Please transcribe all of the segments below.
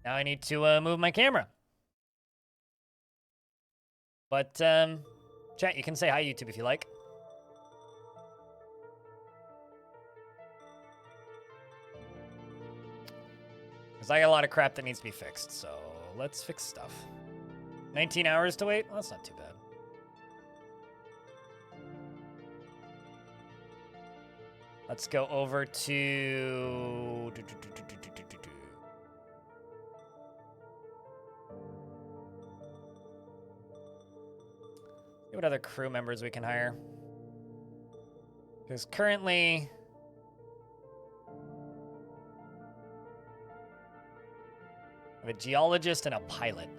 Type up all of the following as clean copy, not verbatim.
Now I need to move my camera. But, chat, you can say hi, YouTube, if you like. Because I got a lot of crap that needs to be fixed, so let's fix stuff. 19 hours to wait? Well, that's not too bad. Let's go over to... See what other crew members we can hire. Because currently... I have a geologist and a pilot.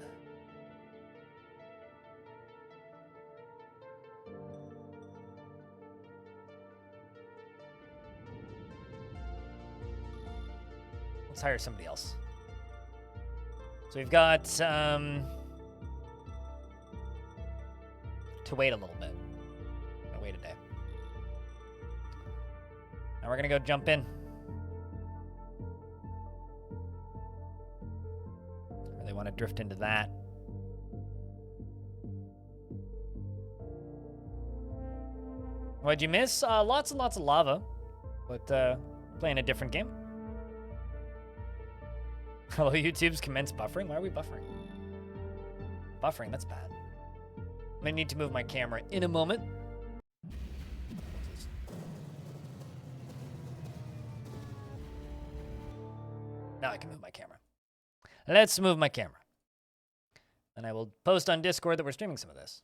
Let's hire somebody else. So we've got to wait a little bit. Gonna wait a day. Now we're gonna go jump in. Really want to drift into that. What'd you miss? Lots and lots of lava, but playing a different game. Hello, YouTube's commence buffering. Why are we buffering? Buffering, that's bad. I'm gonna need to move my camera in a moment. Now I can move my camera. Let's move my camera. And I will post on Discord that we're streaming some of this.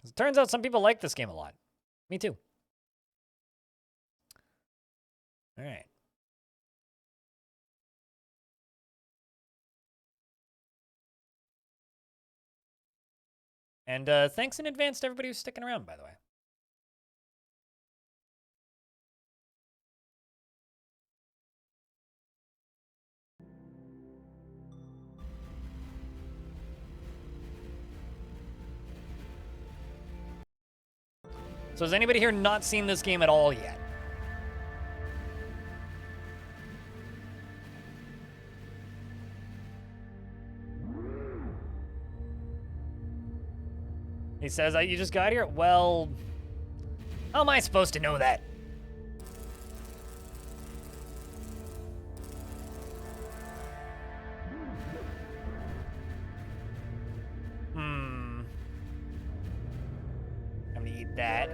It turns out some people like this game a lot. Me too. All right. And thanks in advance to everybody who's sticking around, by the way. So has anybody here not seen this game at all yet? He says, you just got here? Well, how am I supposed to know that? I'm gonna eat that.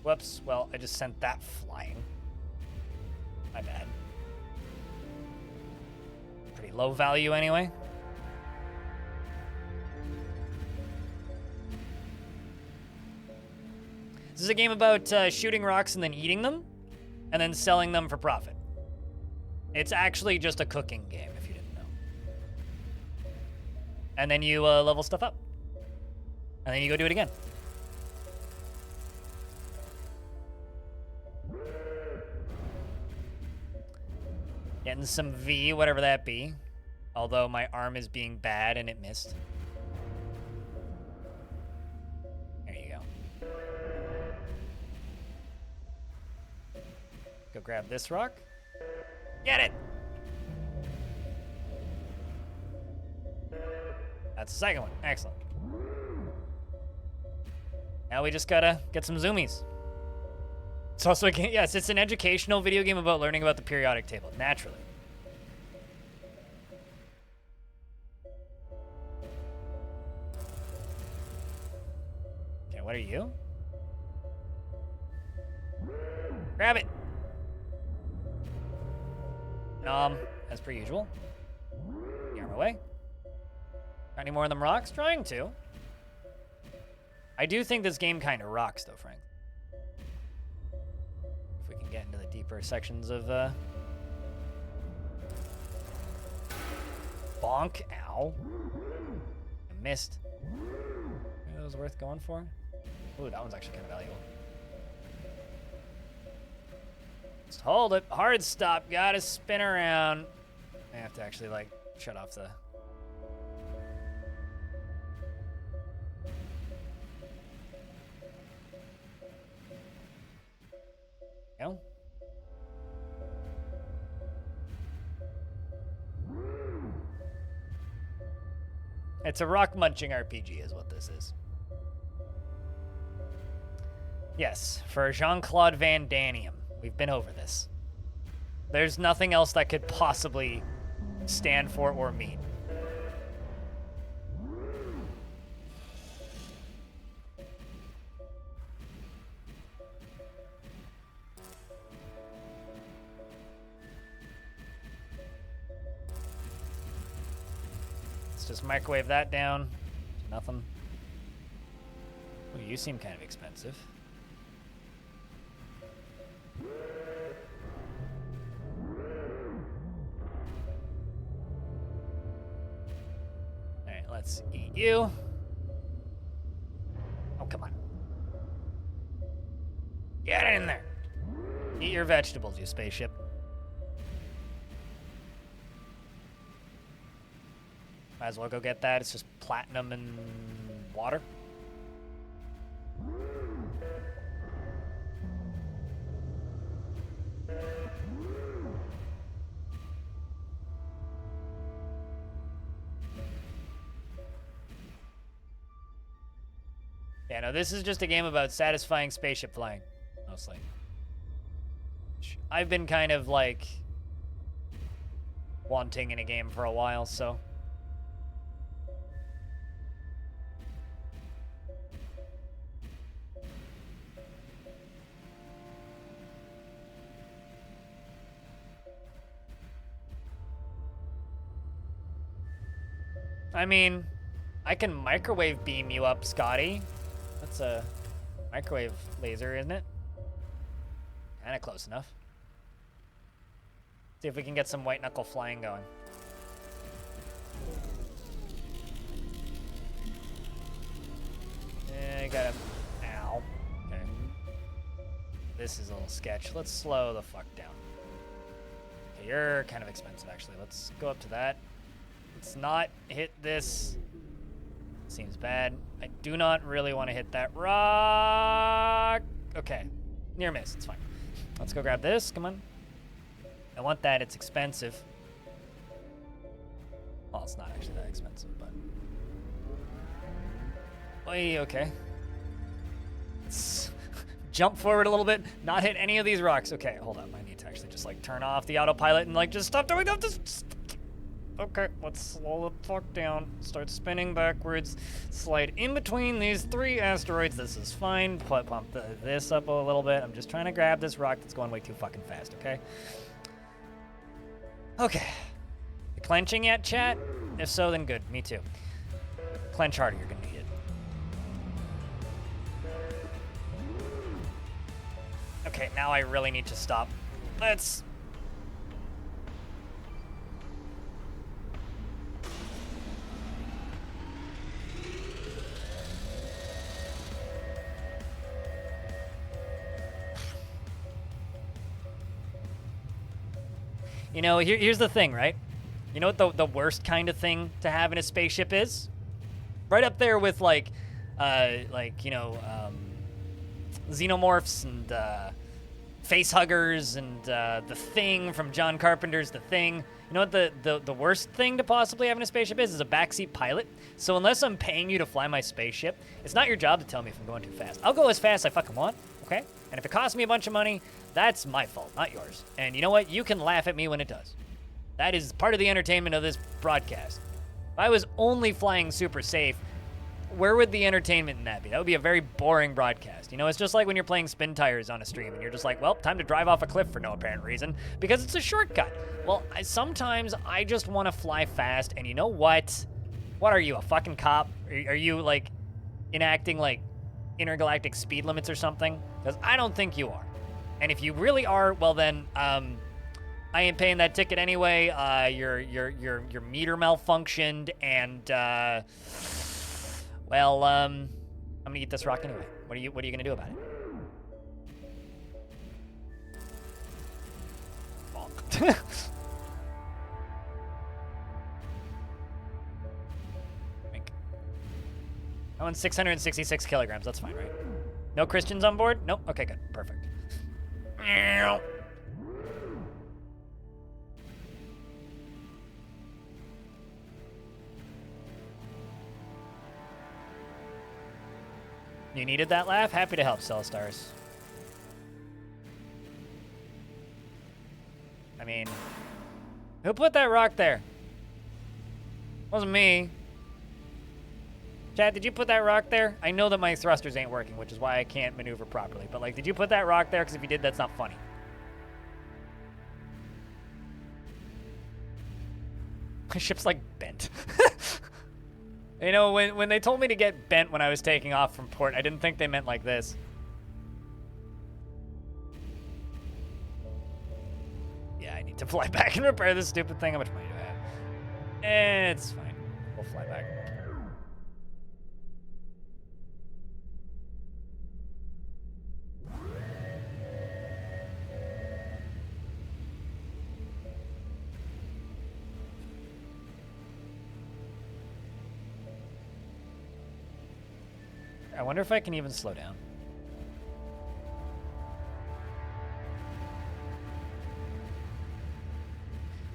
Whoops, well, I just sent that flying. My bad. Pretty low value anyway. This is a game about shooting rocks and then eating them, and then selling them for profit. It's actually just a cooking game, if you didn't know. And then you level stuff up. And then you go do it again. Getting some V, whatever that be. Although my arm is being bad and it missed. There you go. Go grab this rock. Get it! That's the second one. Excellent. Now we just gotta get some zoomies. It's also a game, yes, it's an educational video game about learning about the periodic table, naturally. Okay, what are you? Grab it! As per usual. Get on my way. Got any more of them rocks? Trying to. I do think this game kind of rocks, though, Frank. If we can get into the deeper sections of, bonk. Ow. I missed. Maybe that was worth going for. Ooh, that one's actually kind of valuable. Just hold it. Hard stop. Gotta spin around. I have to actually, like, shut off the... Go. It's a rock-munching RPG is what this is. Yes, for Jean-Claude Van Damme. We've been over this. There's nothing else that could possibly stand for or mean. Let's just microwave that down. Nothing. Well, you seem kind of expensive. Alright, let's eat you. Oh, come on. Get in there. Eat your vegetables, you spaceship. Might as well go get that. It's just platinum and water. Yeah, no, this is just a game about satisfying spaceship flying, mostly. I've been kind of, like, wanting in a game for a while, so... I mean, I can microwave beam you up, Scotty. That's a microwave laser, isn't it? Kinda close enough. See if we can get some white knuckle flying going. I gotta... Ow. Okay. This is a little sketch. Let's slow the fuck down. Okay, you're kind of expensive, actually. Let's go up to that. Let's not hit this. Seems bad. I do not really want to hit that rock. Okay. Near miss. It's fine. Let's go grab this. Come on. I want that. It's expensive. Well, it's not actually that expensive, but... Oy, okay. Let's jump forward a little bit. Not hit any of these rocks. Okay, hold up. I need to actually just, like, turn off the autopilot and, like, just stop doing that. Just... Okay, let's slow the fuck down. Start spinning backwards. Slide in between these 3 asteroids. This is fine. Pump this up a little bit. I'm just trying to grab this rock that's going way too fucking fast, okay? Okay. You clenching yet, chat? If so, then good. Me too. Clench harder. You're gonna need it. Okay, now I really need to stop. Let's... You know, here's the thing, right? You know what the worst kind of thing to have in a spaceship is? Right up there with, like you know, xenomorphs and face huggers and The Thing from John Carpenter's The Thing. You know what the worst thing to possibly have in a spaceship is a backseat pilot. So unless I'm paying you to fly my spaceship, it's not your job to tell me if I'm going too fast. I'll go as fast as I fucking want, okay? And if it costs me a bunch of money, that's my fault, not yours. And you know what? You can laugh at me when it does. That is part of the entertainment of this broadcast. If I was only flying super safe, where would the entertainment in that be? That would be a very boring broadcast. You know, it's just like when you're playing spin tires on a stream and you're just like, well, time to drive off a cliff for no apparent reason because it's a shortcut. Well, sometimes I just want to fly fast, and you know what? What are you, a fucking cop? Are you, like, enacting, like, intergalactic speed limits or something? Because I don't think you are. And if you really are, well then, I ain't paying that ticket anyway. Your meter malfunctioned, and well, I'm gonna eat this rock anyway. What are you gonna do about it? Bonk. I want 666 kilograms. That's fine, right? No Christians on board? Nope. Okay, good. Perfect. You needed that laugh? Happy to help, Cellstars. I mean, who put that rock there? Wasn't me. Chad, did you put that rock there? I know that my thrusters ain't working, which is why I can't maneuver properly. But, like, did you put that rock there? Because if you did, that's not funny. My ship's, like, bent. You know, when they told me to get bent when I was taking off from port, I didn't think they meant like this. Yeah, I need to fly back and repair this stupid thing. How much money do I have? It's fine. We'll fly back. I wonder if I can even slow down.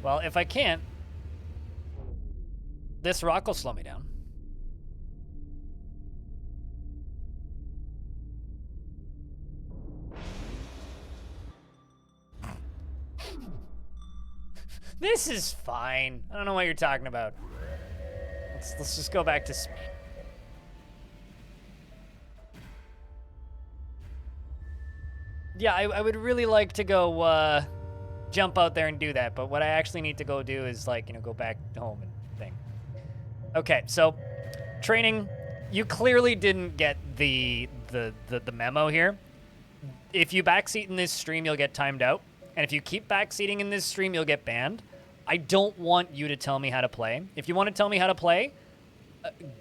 Well, if I can't, this rock will slow me down. This is fine. I don't know what you're talking about. Let's just go back to... Yeah, I would really like to go jump out there and do that, but what I actually need to go do is, like, you know, go back home and thing. Okay, so training, you clearly didn't get the memo here. If you backseat in this stream, you'll get timed out, and if you keep backseating in this stream, you'll get banned. I don't want you to tell me how to play. If you want to tell me how to play,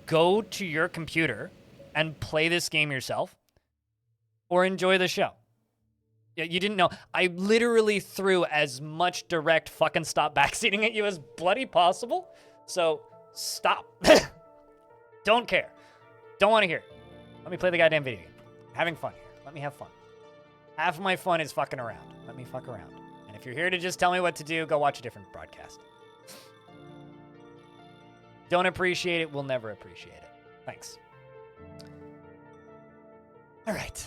go to your computer and play this game yourself, or enjoy the show. Yeah, you didn't know. I literally threw as much direct fucking stop backseating at you as bloody possible. So, stop. Don't care. Don't want to hear it. Let me play the goddamn video game. I'm having fun here. Let me have fun. Half of my fun is fucking around. Let me fuck around. And if you're here to just tell me what to do, go watch a different broadcast. Don't appreciate it, we'll never appreciate it. Thanks. All right.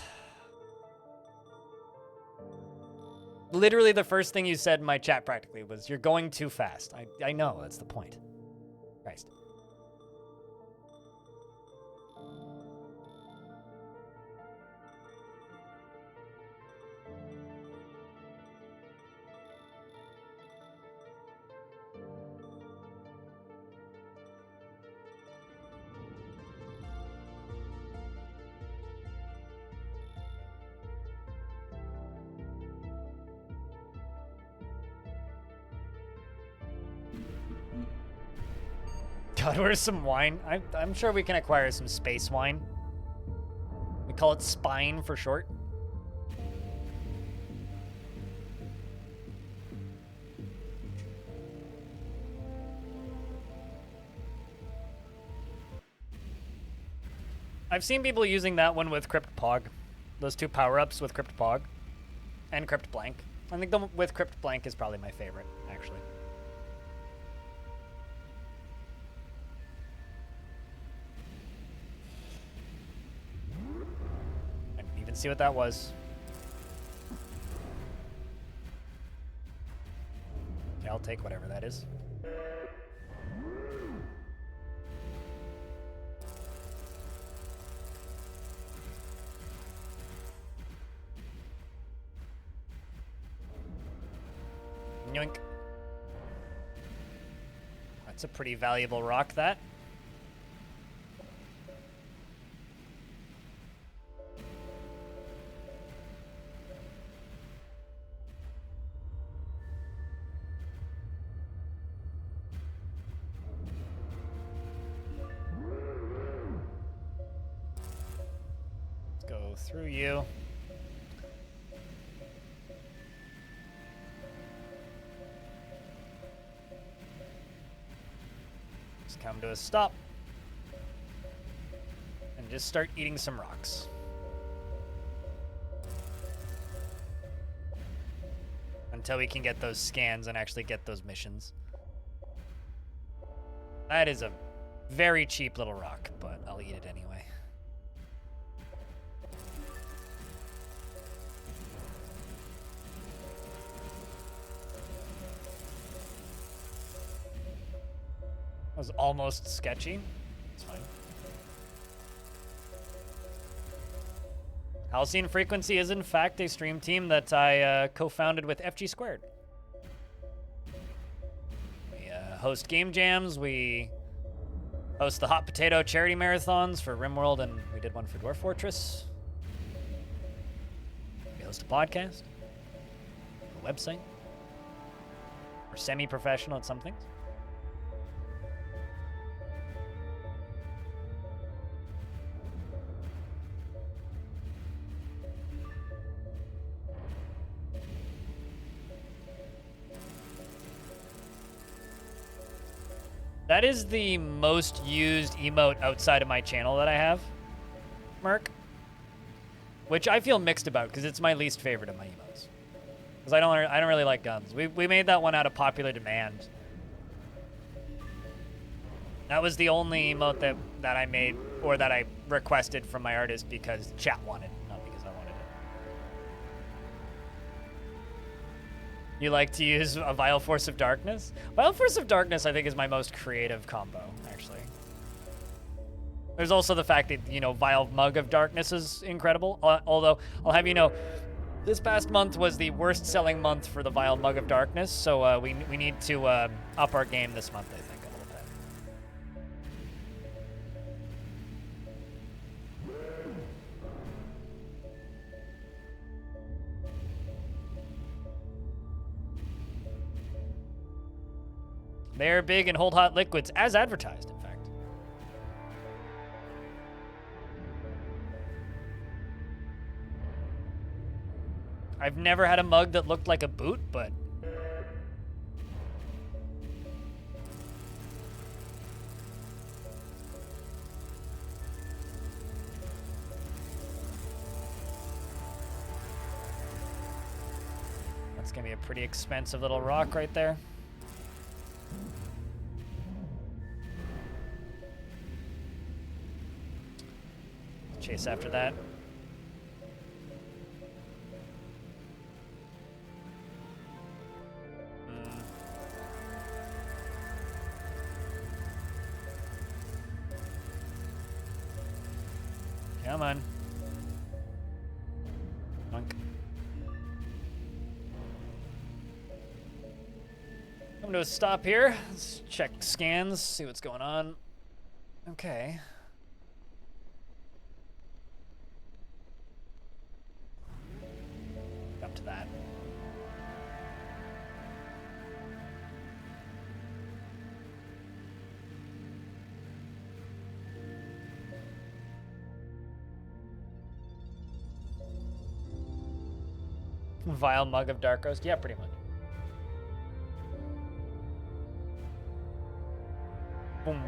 Literally the first thing you said in my chat practically was, you're going too fast. I know, that's the point. Christ. God, where's some wine? I'm sure we can acquire some space wine. We call it Spine for short. I've seen people using that one with Crypt Pog. Those two power-ups with Crypt Pog and Crypt Blank. I think the one with Crypt Blank is probably my favorite, actually. See what that was. Yeah, I'll take whatever that is. Yoink. That's a pretty valuable rock, that. Through you. Just come to a stop. And just start eating some rocks. Until we can get those scans and actually get those missions. That is a very cheap little rock, but I'll eat it anyway. was almost sketchy. It's fine. Halcyon Frequency is in fact a stream team that I co-founded with FG Squared. We host game jams. We host the Hot Potato charity marathons for RimWorld, and we did one for Dwarf Fortress. We host a podcast, a website. We're semi-professional at some things. That is the most used emote outside of my channel that I have, Merc. Which I feel mixed about because it's my least favorite of my emotes. Because I don't really like guns. We made that one out of popular demand. That was the only emote that I made or that I requested from my artist because chat wanted, not because I wanted it. You like to use a Vile Force of Darkness? Vile Force of Darkness, I think, is my most creative combo, actually. There's also the fact that, you know, Vile Mug of Darkness is incredible. Although, I'll have you know, this past month was the worst-selling month for the Vile Mug of Darkness, so we need to up our game this month, I think, a little bit. They're big and hold hot liquids, as advertised, in fact. I've never had a mug that looked like a boot, but... that's gonna be a pretty expensive little rock right there. Chase after that. Come on. Monk. Come to a stop here. Let's check scans, see what's going on. Okay. Up to that. Vile Mug of Dark Roast? Yeah, pretty much. Boom.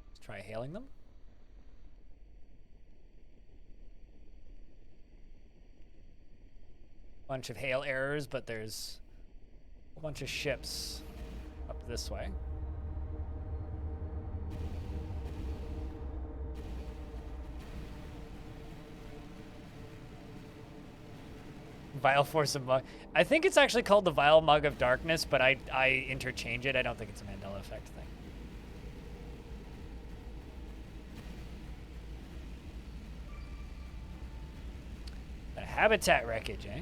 Let's try hailing them. Bunch of hail errors, but there's a bunch of ships up this way. Vile Force of Mug. I think it's actually called the Vile Mug of Darkness, but I interchange it. I don't think it's a Mandela effect thing. A habitat wreckage, eh?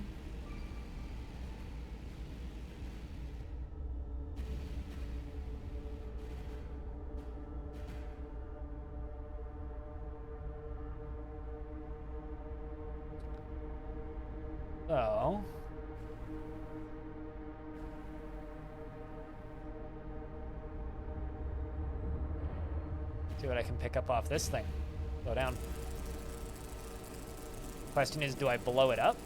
So, see what I can pick up off this thing. Slow down. Question is, do I blow it up?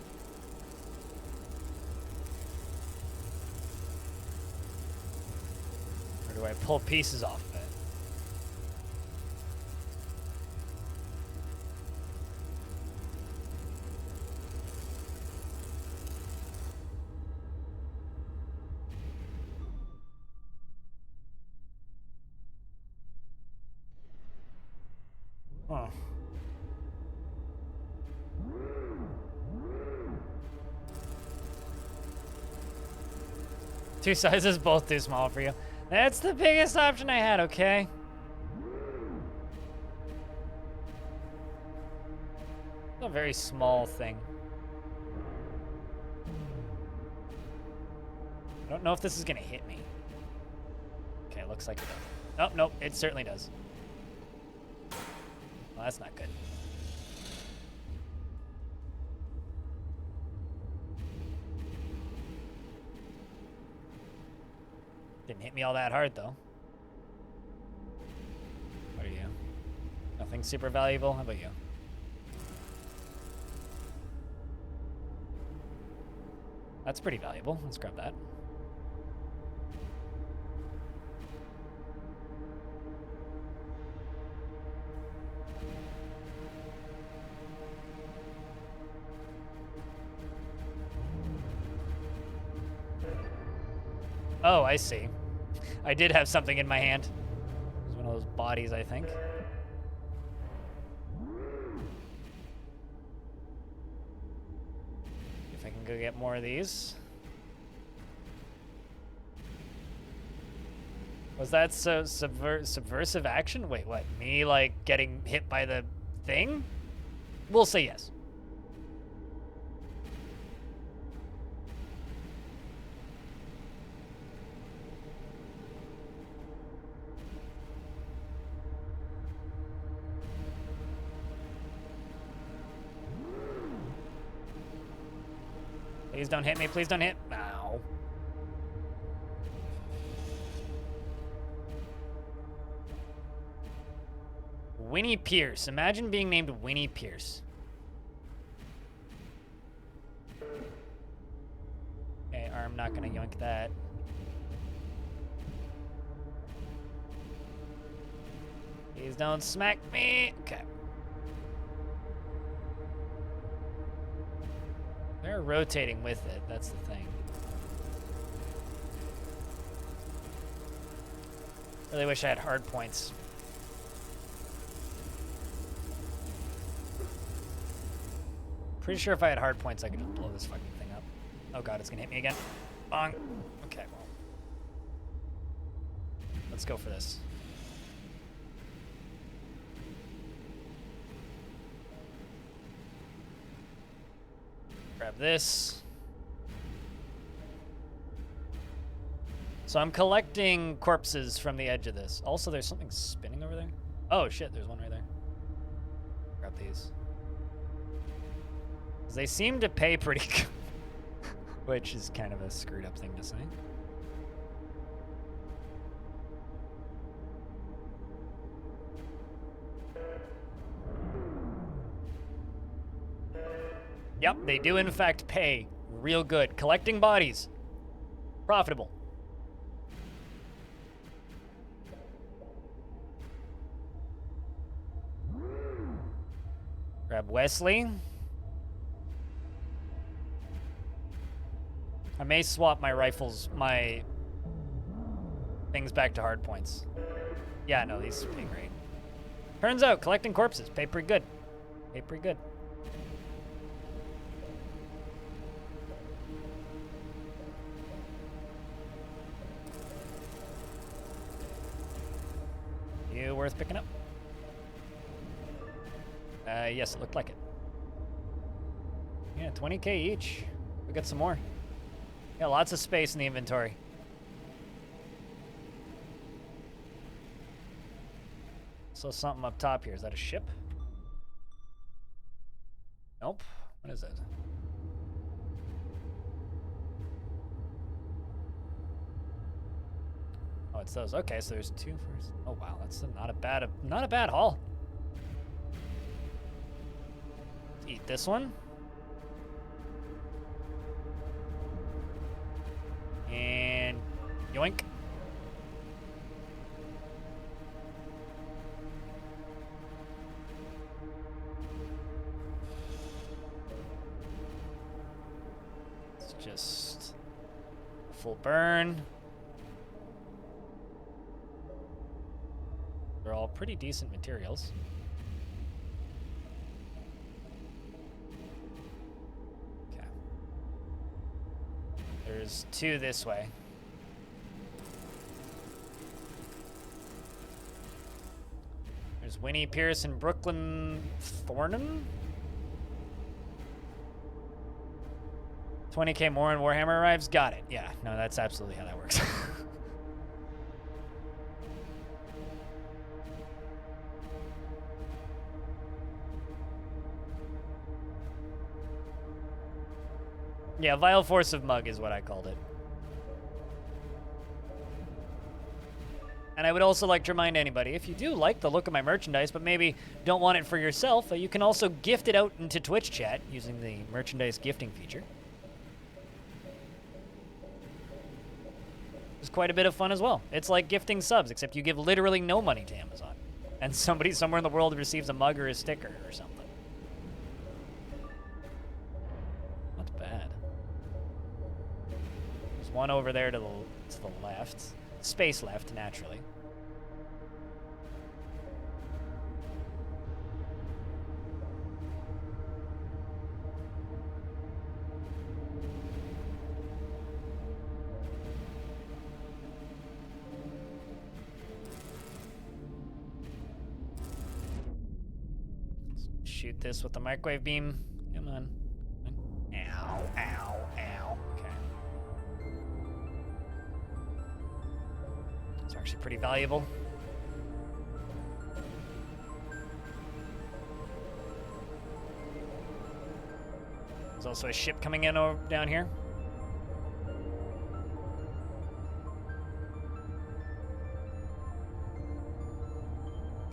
Or do I pull pieces off of it? Huh. Two sizes, both too small for you. That's the biggest option I had, okay? A very small thing. I don't know if this is gonna hit me. Okay, looks like it does. Oh, nope, it certainly does. Well, that's not good. Didn't hit me all that hard, though. What are you? Nothing super valuable? How about you? That's pretty valuable. Let's grab that. Oh, I see. I did have something in my hand. It was one of those bodies, I think. If I can go get more of these. Was that so subversive action? Wait, what? Me, like, getting hit by the thing? We'll say yes. Please don't hit me. Please don't hit. Ow. Winnie Pierce. Imagine being named Winnie Pierce. Okay, I'm not gonna yoink that. Please don't smack me. Okay. They're rotating with it, that's the thing. Really wish I had hard points. Pretty sure if I had hard points, I could just blow this fucking thing up. Oh god, it's gonna hit me again. Bong. Okay, well. Let's go for this. Grab this. So I'm collecting corpses from the edge of this. Also, there's something spinning over there. Oh shit, there's one right there. Grab these. 'Cause they seem to pay pretty good. Which is kind of a screwed up thing to say. Yep, they do in fact pay real good. Collecting bodies. Profitable. Grab Wesley. I may swap my rifles, my things back to hard points. Yeah, no, these pay great. Turns out collecting corpses pay pretty good. Pay pretty good. You worth picking up? Yes, it looked like it. Yeah, 20k each. We got some more. Got lots of space in the inventory. So something up top here. Is that a ship? Nope. What is it? Oh, it's those. Okay, so there's two first. Oh wow, that's not a bad haul. Let's eat this one. And yoink. It's just a full burn. They're all pretty decent materials. Okay. There's two this way. There's Winnie, Pearson, Brooklyn, Thornton? 20k more and Warhammer arrives? Got it. Yeah, no, that's absolutely how that works. Yeah, Vile Force of Mug is what I called it. And I would also like to remind anybody, if you do like the look of my merchandise, but maybe don't want it for yourself, you can also gift it out into Twitch chat using the merchandise gifting feature. It's quite a bit of fun as well. It's like gifting subs, except you give literally no money to Amazon. And somebody somewhere in the world receives a mug or a sticker or something. Not bad. There's one over there to the left. Space left, naturally. Let's shoot this with the microwave beam. Come on. Ow, ow, ow. Okay. It's actually pretty valuable. There's also a ship coming in over down here.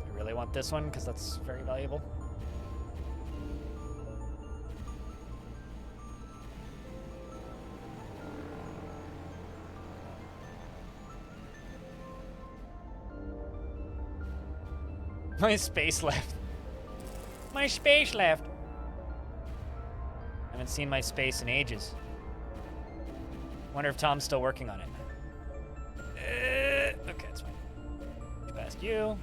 I really want this one because that's very valuable. My space left. My space left. I haven't seen my space in ages. Wonder if Tom's still working on it. Okay, it's fine. Push past you.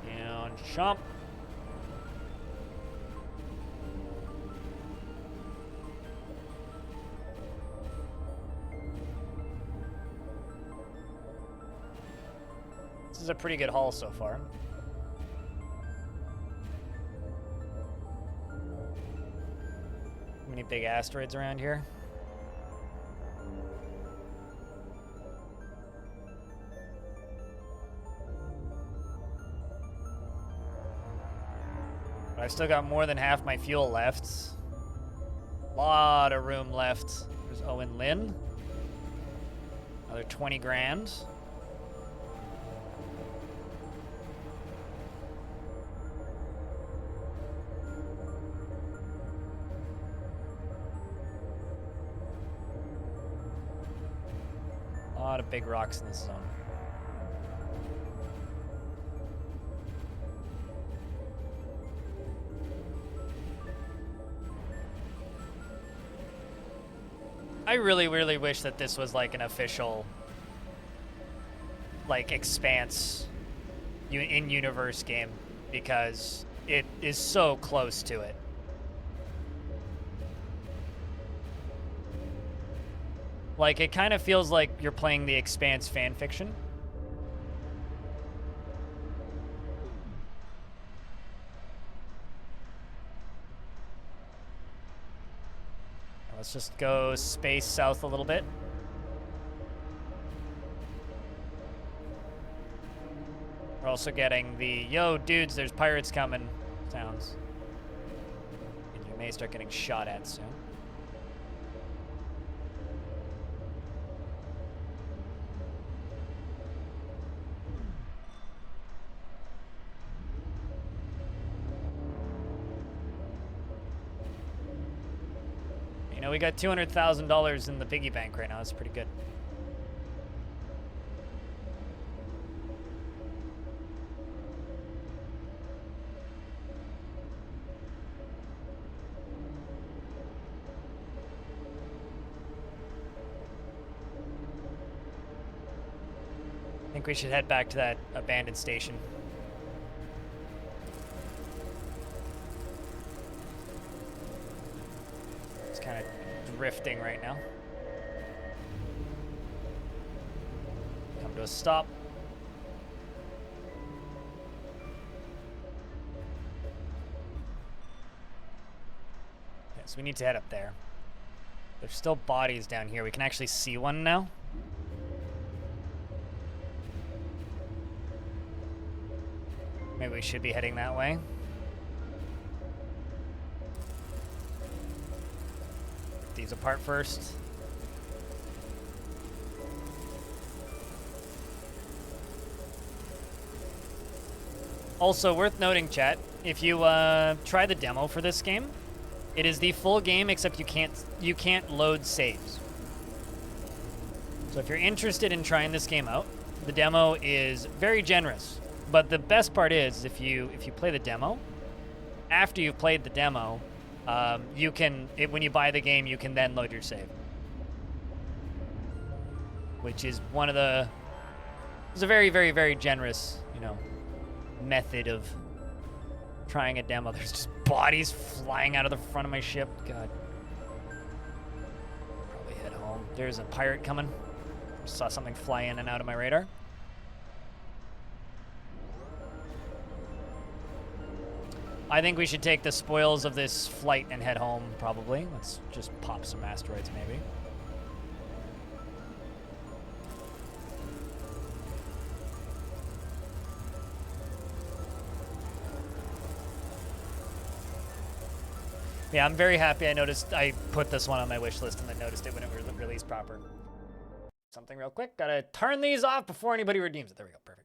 Down, jump. This is a pretty good haul so far. Many big asteroids around here. But I've still got more than half my fuel left. Lot of room left. There's Owen Lynn. Another 20 grand. A lot of big rocks in this zone. I really, really wish that this was like an official, like, Expanse in-universe game, because it is so close to it. Like, it kind of feels like you're playing the Expanse fanfiction. Let's just go space south a little bit. We're also getting the, yo, dudes, there's pirates coming sounds. And you may start getting shot at soon. You know, we got $200,000 in the piggy bank right now. That's pretty good. I think we should head back to that abandoned station. Kind of drifting right now. Come to a stop. Okay, so we need to head up there. There's still bodies down here. We can actually see one now. Maybe we should be heading that way. Rip these apart first. Also, worth noting, chat, if you try the demo for this game, it is the full game except you can't load saves. So if you're interested in trying this game out, the demo is very generous. But the best part is if you play the demo, after you've played the demo, you can when you buy the game, you can then load your save, which is one of the. It's a very, very, very generous, you know, method of trying a demo. There's just bodies flying out of the front of my ship. God. Probably head home. There's a pirate coming. Saw something fly in and out of my radar. I think we should take the spoils of this flight and head home, probably. Let's just pop some asteroids, maybe. Yeah, I'm very happy I put this one on my wish list and then noticed it when it was released proper. Something real quick. Gotta turn these off before anybody redeems it. There we go, perfect.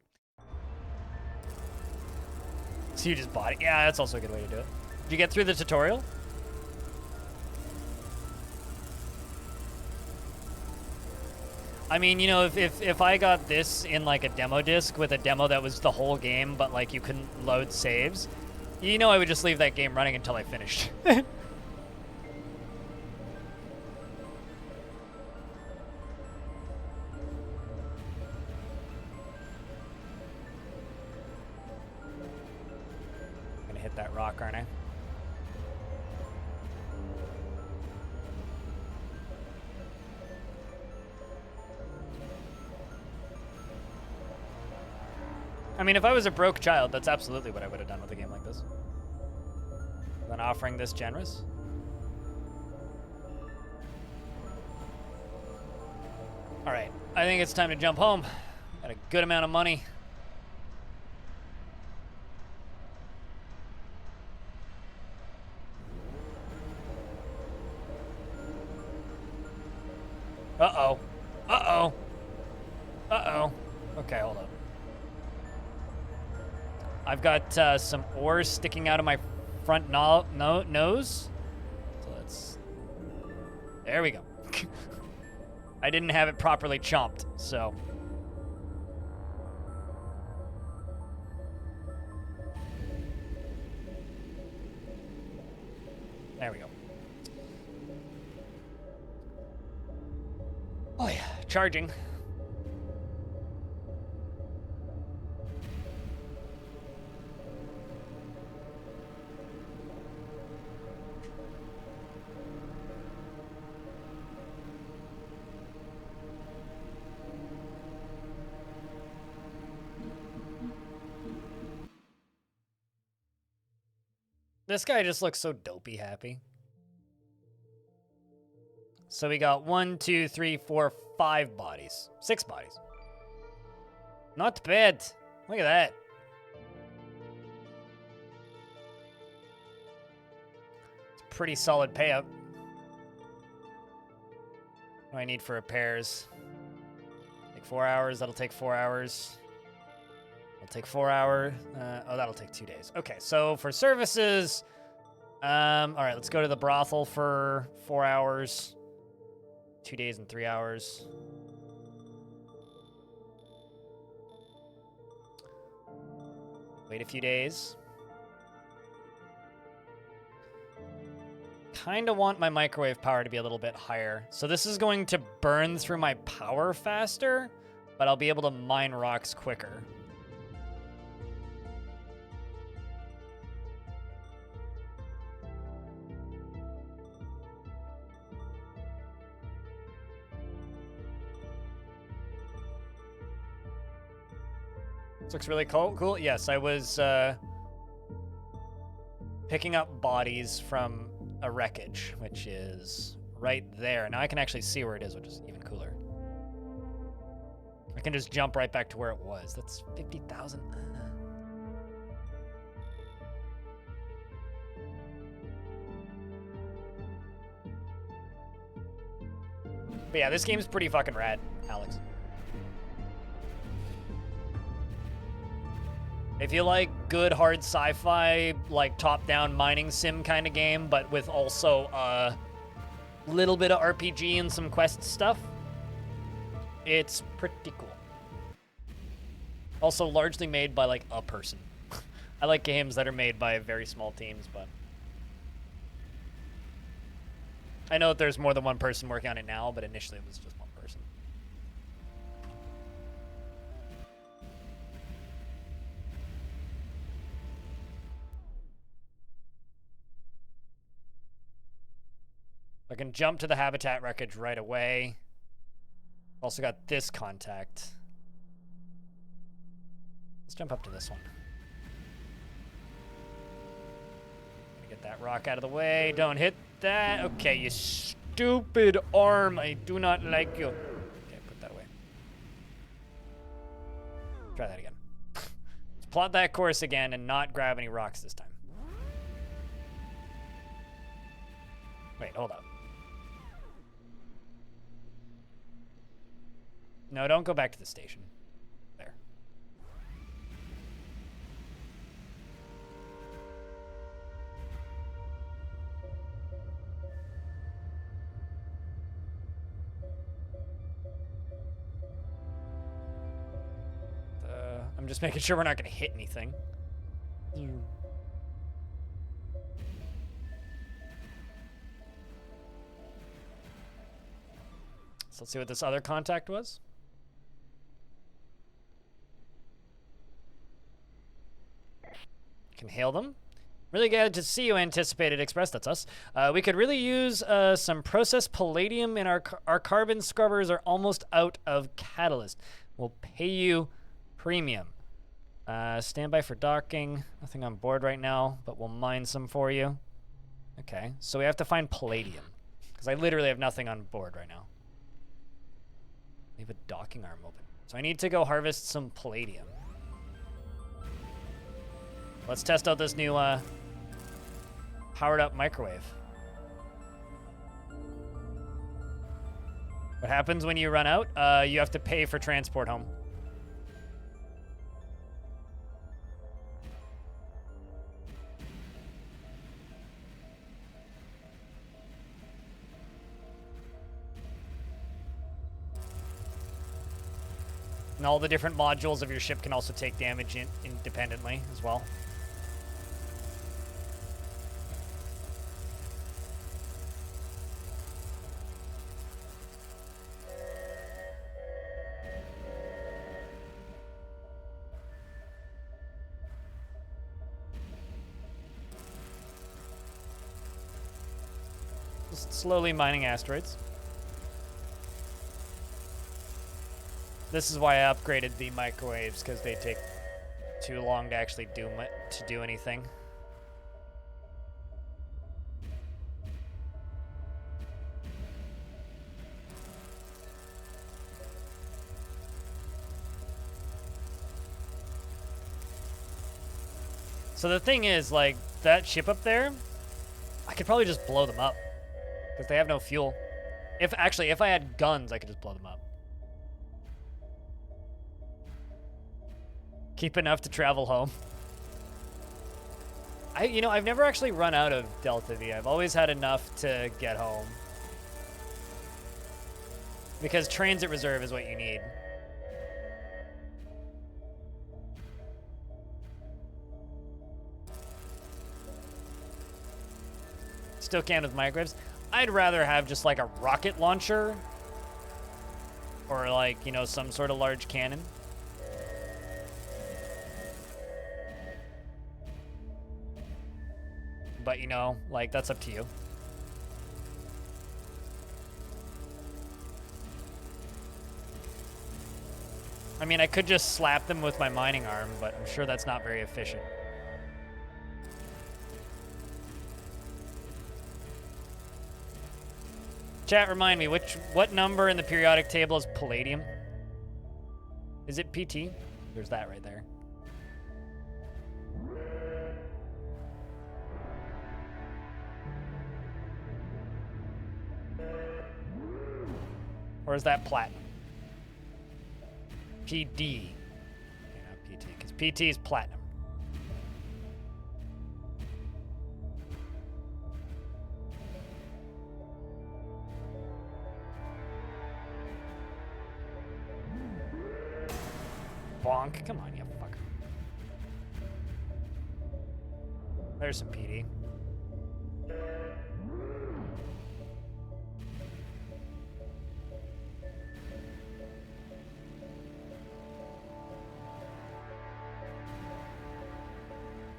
So you just bought it. Yeah, that's also a good way to do it. Did you get through the tutorial? I mean, you know, if I got this in like a demo disc with a demo that was the whole game, but like you couldn't load saves, you know I would just leave that game running until I finished. Hit that rock, aren't I? I mean, if I was a broke child, that's absolutely what I would have done with a game like this. Then offering this generous. All right, I think it's time to jump home. Got a good amount of money. Uh-oh. Uh-oh. Uh-oh. Okay, hold up. I've got some ores sticking out of my front nose. So let's... There we go. I didn't have it properly chomped, so... There we go. Oh yeah, charging. This guy just looks so dopey happy. So we got 1, 2, 3, 4, 5 bodies. 6 bodies. Not bad. Look at that. It's a pretty solid payout. What do I need for repairs? Take 4 hours. That'll take 4 hours. It'll take 4 hours. Oh, that'll take 2 days. Okay, so for services... all right, let's go to the brothel for 4 hours. 2 days and 3 hours. Wait a few days. Kind of want my microwave power to be a little bit higher. So this is going to burn through my power faster, but I'll be able to mine rocks quicker. This looks really cool. Yes, I was picking up bodies from a wreckage, which is right there. Now I can actually see where it is, which is even cooler. I can just jump right back to where it was. That's 50,000. But yeah, this game's pretty fucking rad, Alex. If you like good hard sci-fi, like top-down mining sim kind of game, but with also a little bit of RPG and some quest stuff, it's pretty cool. Also largely made by like a person. I like games that are made by very small teams, but I know that there's more than one person working on it now, but initially it was just one person. I can jump to the habitat wreckage right away. Also got this contact. Let's jump up to this one. Get that rock out of the way. Don't hit that. Okay, you stupid arm. I do not like you. Okay, put that away. Try that again. Let's plot that course again and not grab any rocks this time. Wait, hold up. No, don't go back to the station. There. I'm just making sure we're not going to hit anything. So let's see what this other contact was. Can hail them. Really glad to see you, Anticipated Express. That's us. We could really use some processed palladium in our carbon scrubbers are almost out of catalyst. We'll pay you premium. Stand by for docking. Nothing on board right now, but we'll mine some for you. Okay, so we have to find palladium because I literally have nothing on board right now. Leave a docking arm open. So I need to go harvest some palladium. Let's test out this new powered up microwave. What happens when you run out? You have to pay for transport home. And all the different modules of your ship can also take damage independently as well. Just slowly mining asteroids. This is why I upgraded the microwaves, because they take too long to actually do anything. So the thing is, like, that ship up there, I could probably just blow them up, because they have no fuel. If I had guns, I could just blow them up. Keep enough to travel home. I've never actually run out of Delta V. I've always had enough to get home. Because transit reserve is what you need. Still can with microwaves. I'd rather have just like a rocket launcher. Or like, some sort of large cannon. But, like, that's up to you. I mean, I could just slap them with my mining arm, but I'm sure that's not very efficient. Chat, remind me, what number in the periodic table is palladium? Is it PT? There's that right there. Or is that platinum? PD. Okay, not PT, because PT is platinum. Bonk. Come on, you fucker. There's some PD.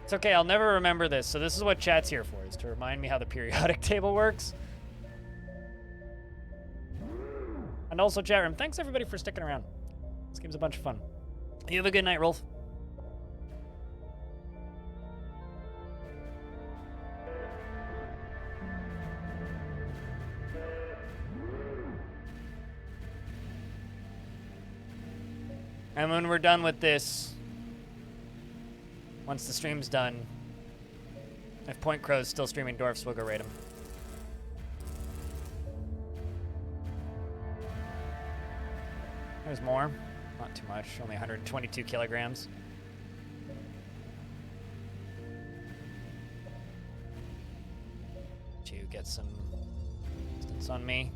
It's okay, I'll never remember this, so this is what chat's here for, is to remind me how the periodic table works. And also, chat room, thanks everybody for sticking around. This game's a bunch of fun. You have a good night, Rolf. And when we're done with this, once the stream's done, if Point Crow's still streaming Dwarfs, we'll go raid him. There's more. Not too much. Only 122 kilograms. To get some distance on me.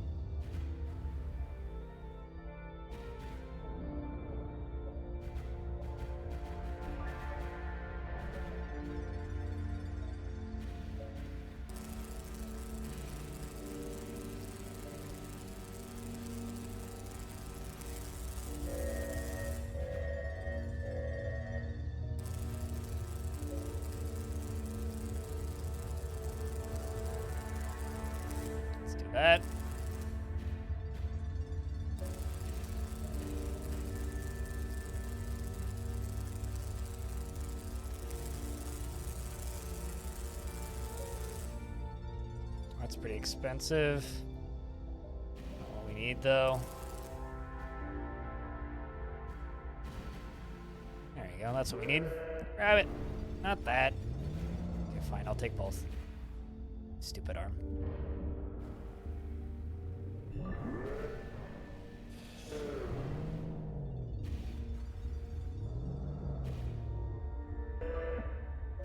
That. That's pretty expensive. Not what we need, though. There you go. That's what we need. Grab it. Not that. Okay, fine. I'll take both. Stupid arm.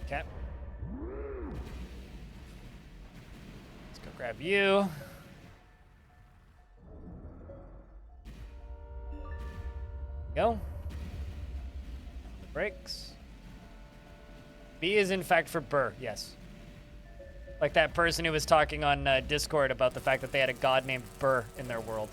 Okay. Let's go grab you. Go. The brakes. B is in fact for Burr, yes. Like that person who was talking on Discord about the fact that they had a god named Burr in their world.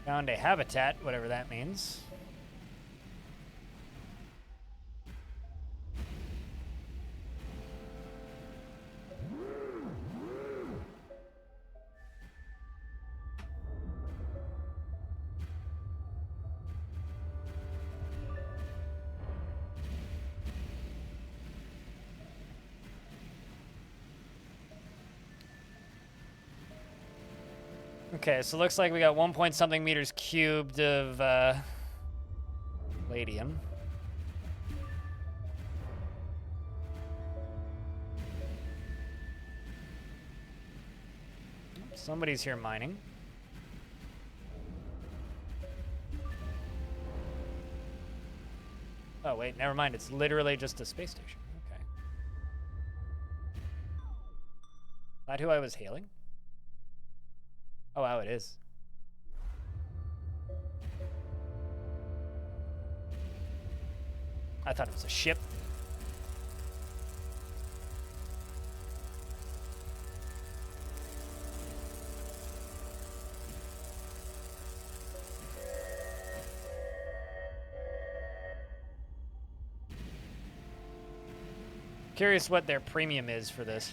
Found a habitat, whatever that means. Okay, so looks like we got 1 point something meters cubed of palladium. Somebody's here mining. Oh wait, never mind. It's literally just a space station. Okay. Is that who I was hailing? Oh, wow, it is. I thought it was a ship. Curious what their premium is for this.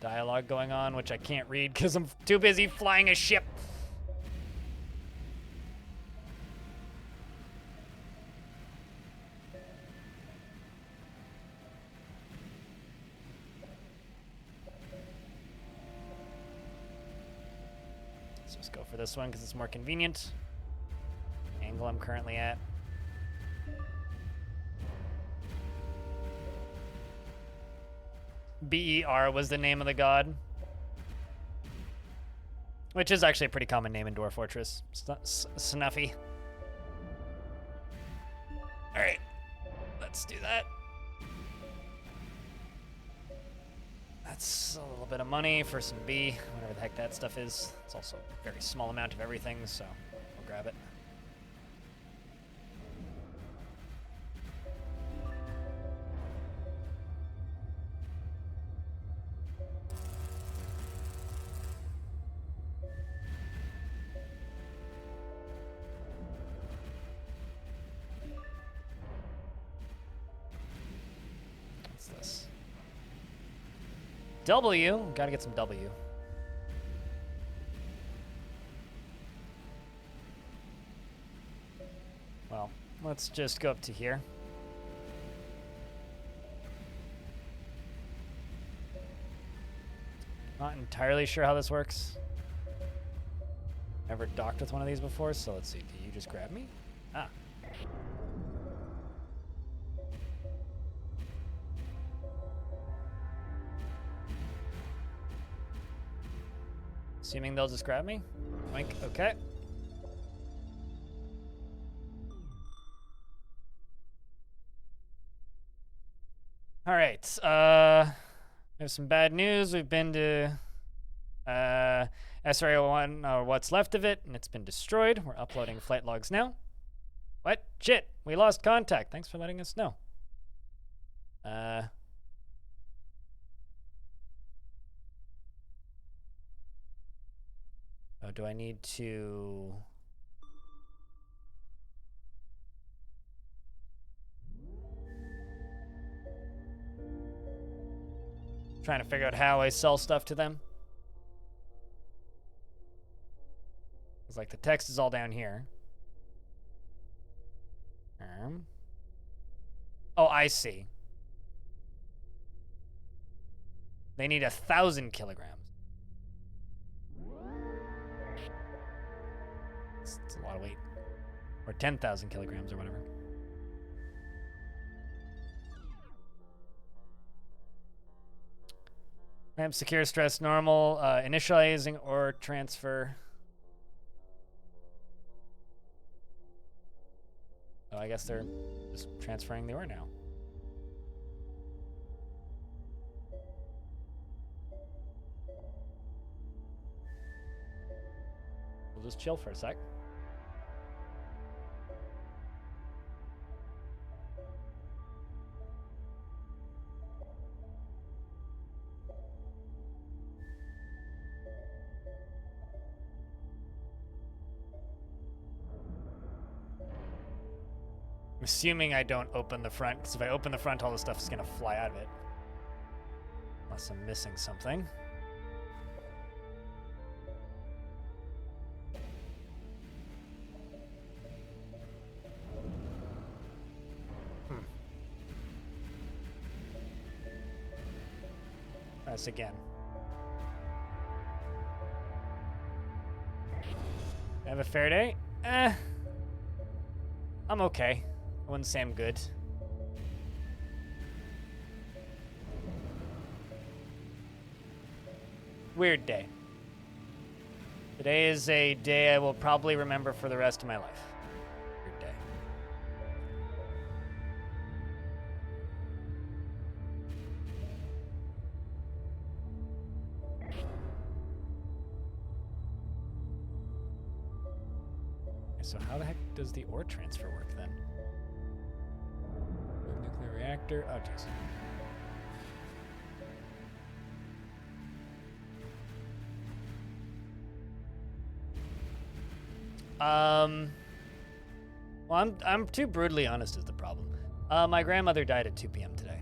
Dialogue going on, which I can't read because I'm too busy flying a ship. Let's just go for this one because it's more convenient. Angle I'm currently at. BER was the name of the god. Which is actually a pretty common name in Dwarf Fortress. Snuffy. Alright. Let's do that. That's a little bit of money for some B, whatever the heck that stuff is. It's also a very small amount of everything, so we'll grab it. What's this? W. Gotta get some W. Well, let's just go up to here. Not entirely sure how this works. Never docked with one of these before, so let's see. Do you just grab me? Ah. Assuming they'll just grab me? Oink, okay. All right, we have some bad news. We've been to SRA-01, or what's left of it, and it's been destroyed. We're uploading flight logs now. What? Shit, we lost contact. Thanks for letting us know. Oh, do I need to... Trying to figure out how I sell stuff to them. It's like the text is all down here. Oh, I see. They need 1,000 kilograms. It's a lot of weight. Or 10,000 kilograms or whatever. Ramp secure, stress normal, initializing or transfer. Oh, I guess they're just transferring the ore now. We'll just chill for a sec. Assuming I don't open the front, because if I open the front, all the stuff is going to fly out of it. Unless I'm missing something. Press again. Have a fair day? I'm okay. I wouldn't say I'm good. Weird day. Today is a day I will probably remember for the rest of my life. Weird day. So how the heck does the ore transfer work then? Nuclear reactor. Oh, jeez. Well, I'm too brutally honest is the problem. My grandmother died at 2 p.m. today.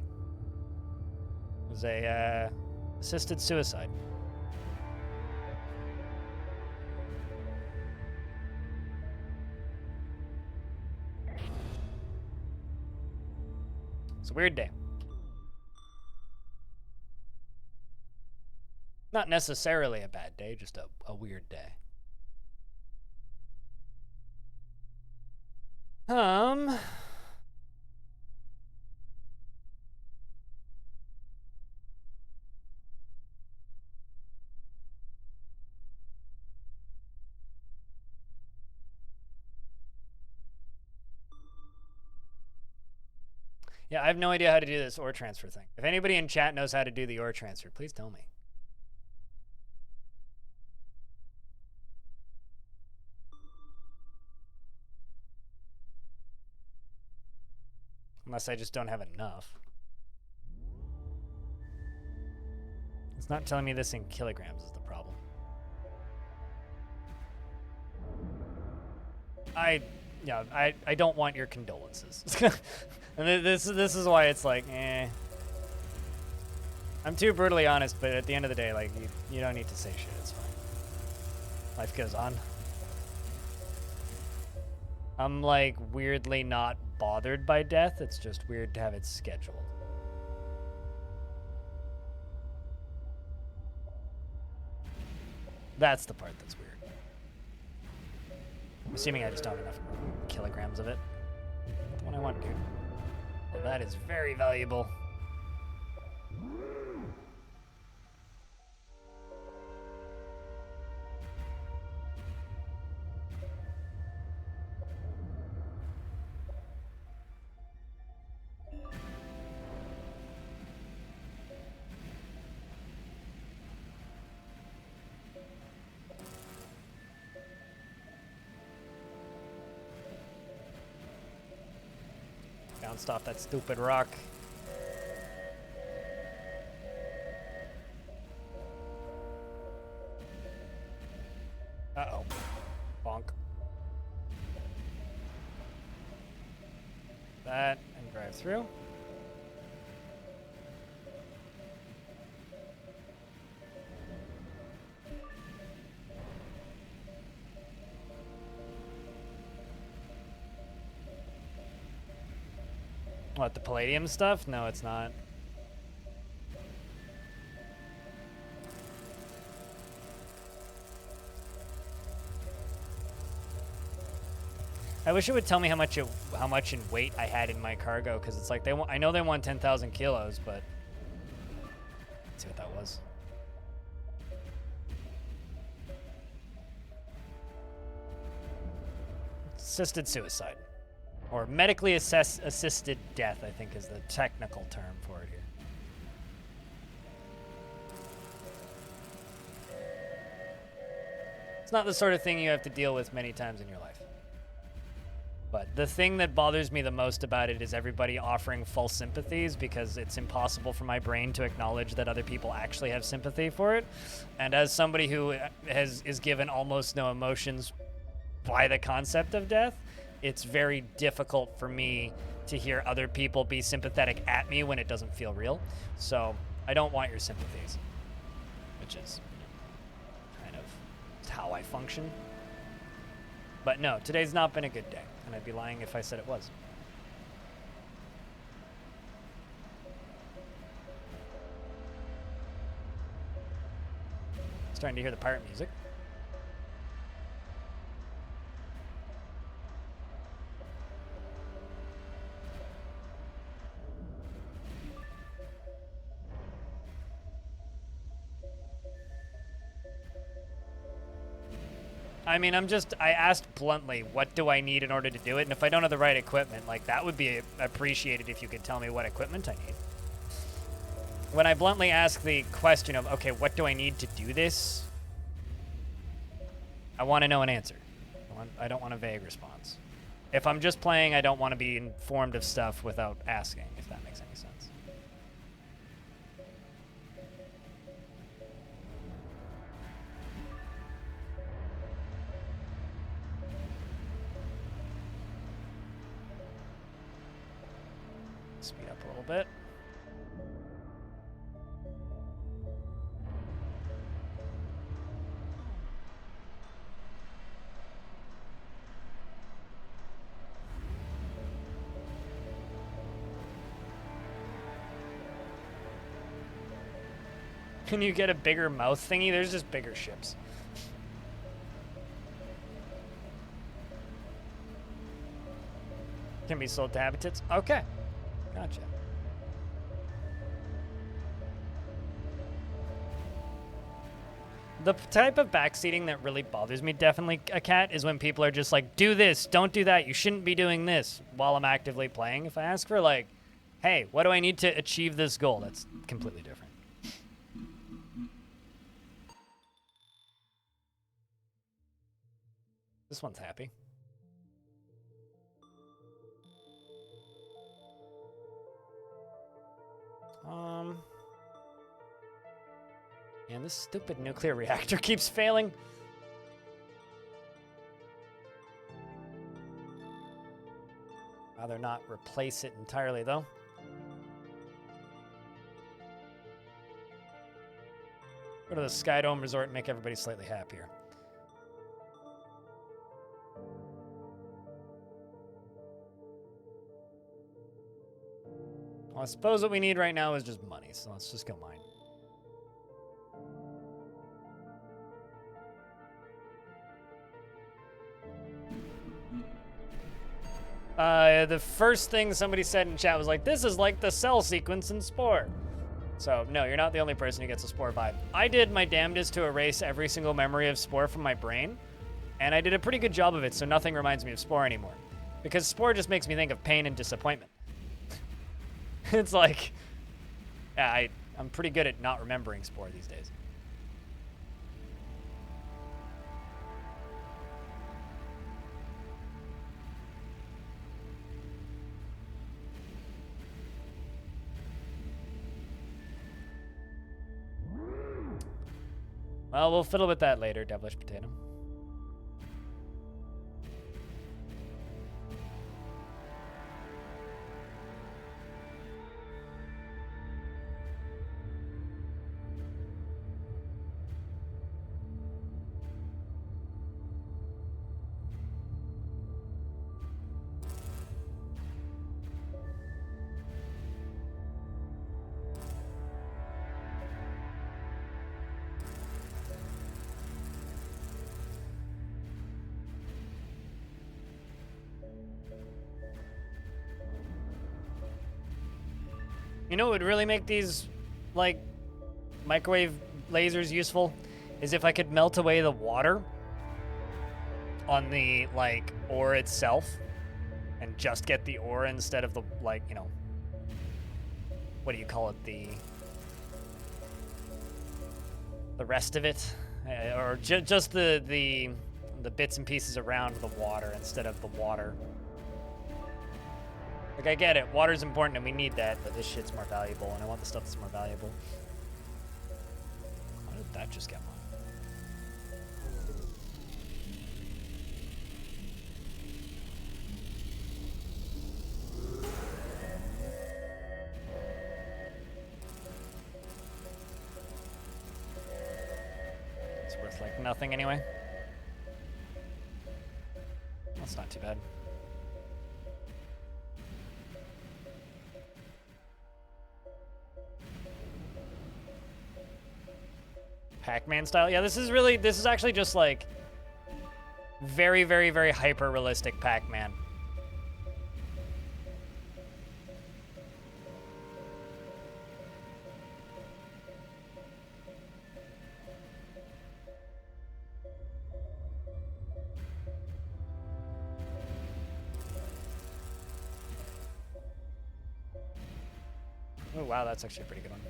It was a assisted suicide. It's a weird day. Not necessarily a bad day, just a weird day. Yeah, I have no idea how to do this ore transfer thing. If anybody in chat knows how to do the ore transfer, please tell me. Unless I just don't have enough. It's not telling me this in kilograms is the problem. I don't want your condolences. And this is why it's like, eh. I'm too brutally honest, but at the end of the day, like, you don't need to say shit. It's fine. Life goes on. I'm, like, weirdly not bothered by death. It's just weird to have it scheduled. That's the part that's weird. I'm assuming I just don't have enough kilograms of it. Not the one I want, dude. Well, that is very valuable. Bounced off that stupid rock. Uh-oh. Bonk. That, and drive through. What, the palladium stuff? No, it's not. I wish it would tell me how much in weight I had in my cargo, because it's like I know they want 10,000 kilos, but let's see what that was. Assisted suicide. Or medically assisted death, I think is the technical term for it here. It's not the sort of thing you have to deal with many times in your life. But the thing that bothers me the most about it is everybody offering false sympathies, because it's impossible for my brain to acknowledge that other people actually have sympathy for it. And as somebody who is given almost no emotions by the concept of death, it's very difficult for me to hear other people be sympathetic at me when it doesn't feel real. So I don't want your sympathies, which is kind of how I function. But no, today's not been a good day, and I'd be lying if I said it was. Starting to hear the pirate music. I mean, I asked bluntly, what do I need in order to do it? And if I don't have the right equipment, like, that would be appreciated if you could tell me what equipment I need. When I bluntly ask the question of, okay, what do I need to do this? I want to know an answer. I don't want a vague response. If I'm just playing, I don't want to be informed of stuff without asking, if that makes any sense. Speed up a little bit. Can you get a bigger mouth thingy? There's just bigger ships. Can be sold to habitats? Okay. Gotcha. The type of backseating that really bothers me, definitely, a cat, is when people are just like, do this, don't do that, you shouldn't be doing this, while I'm actively playing. If I ask for, like, hey, what do I need to achieve this goal? That's completely different. This one's happy. And this stupid nuclear reactor keeps failing. Rather not replace it entirely, though. Go to the Skydome Resort and make everybody slightly happier. Well, I suppose what we need right now is just money, so let's just go mine. The first thing somebody said in chat was like, this is like the cell sequence in Spore. So, no, you're not the only person who gets a Spore vibe. I did my damnedest to erase every single memory of Spore from my brain, and I did a pretty good job of it, so nothing reminds me of Spore anymore. Because Spore just makes me think of pain and disappointment. It's like, yeah, I'm pretty good at not remembering Spore these days. Well, we'll fiddle with that later, devilish potato. You know what would really make these, like, microwave lasers useful? Is if I could melt away the water on the, like, ore itself and just get the ore instead of the, like, you know, what do you call it, the rest of it? Or just the bits and pieces around the water instead of the water. Like, I get it. Water's important and we need that, but this shit's more valuable, and I want the stuff that's more valuable. How did that just get one? It's worth, like, nothing anyway. That's not too bad. Pac-Man style. Yeah, this is actually just like very, very, very hyper realistic Pac-Man. Oh wow, that's actually a pretty good one.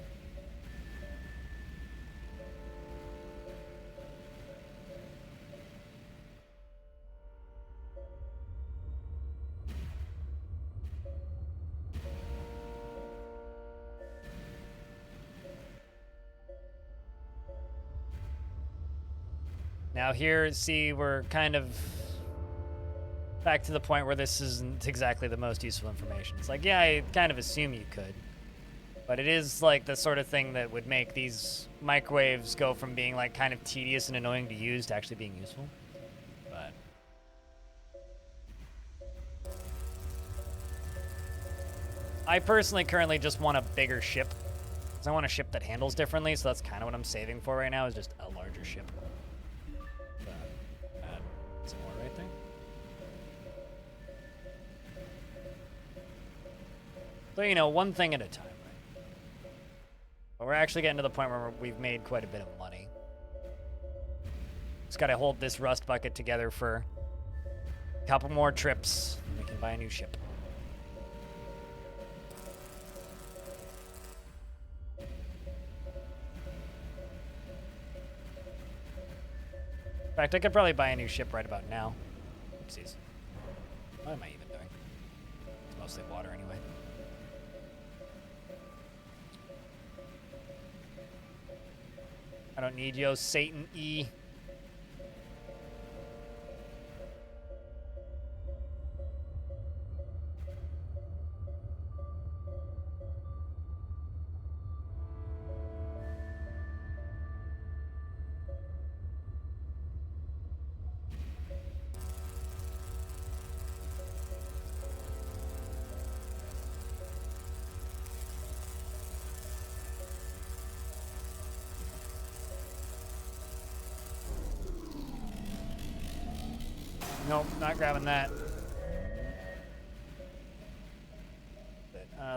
Now here, see, we're kind of back to the point where this isn't exactly the most useful information. It's like, yeah, I kind of assume you could. But it is like the sort of thing that would make these microwaves go from being like kind of tedious and annoying to use to actually being useful. But I personally currently just want a bigger ship. Because I want a ship that handles differently, so that's kind of what I'm saving for right now, is just a larger ship. Some more right there. So, you know, one thing at a time, right? But we're actually getting to the point where we've made quite a bit of money. Just gotta hold this rust bucket together for a couple more trips, and we can buy a new ship. In fact, I could probably buy a new ship right about now. Oopsies. What am I even doing? It's mostly water anyway. I don't need yo Satan E. Nope, not grabbing that.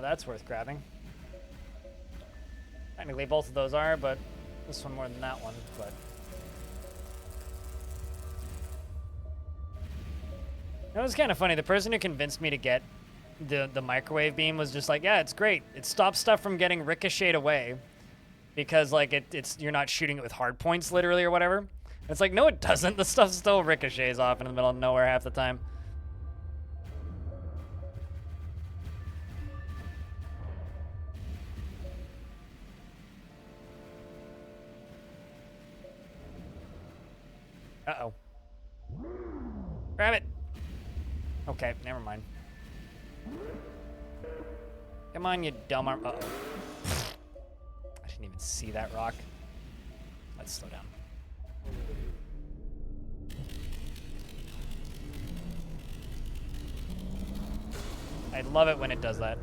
That's worth grabbing. Technically, both of those are, but this one more than that one. But it was kind of funny. The person who convinced me to get the microwave beam was just like, "Yeah, it's great. It stops stuff from getting ricocheted away because like it's you're not shooting it with hard points, literally, or whatever." It's like, no, it doesn't. The stuff still ricochets off in the middle of nowhere half the time. Uh-oh. Grab it. Okay, never mind. Come on, you dumb arm. Uh-oh. I didn't even see that rock. Let's slow down. I love it when it does that.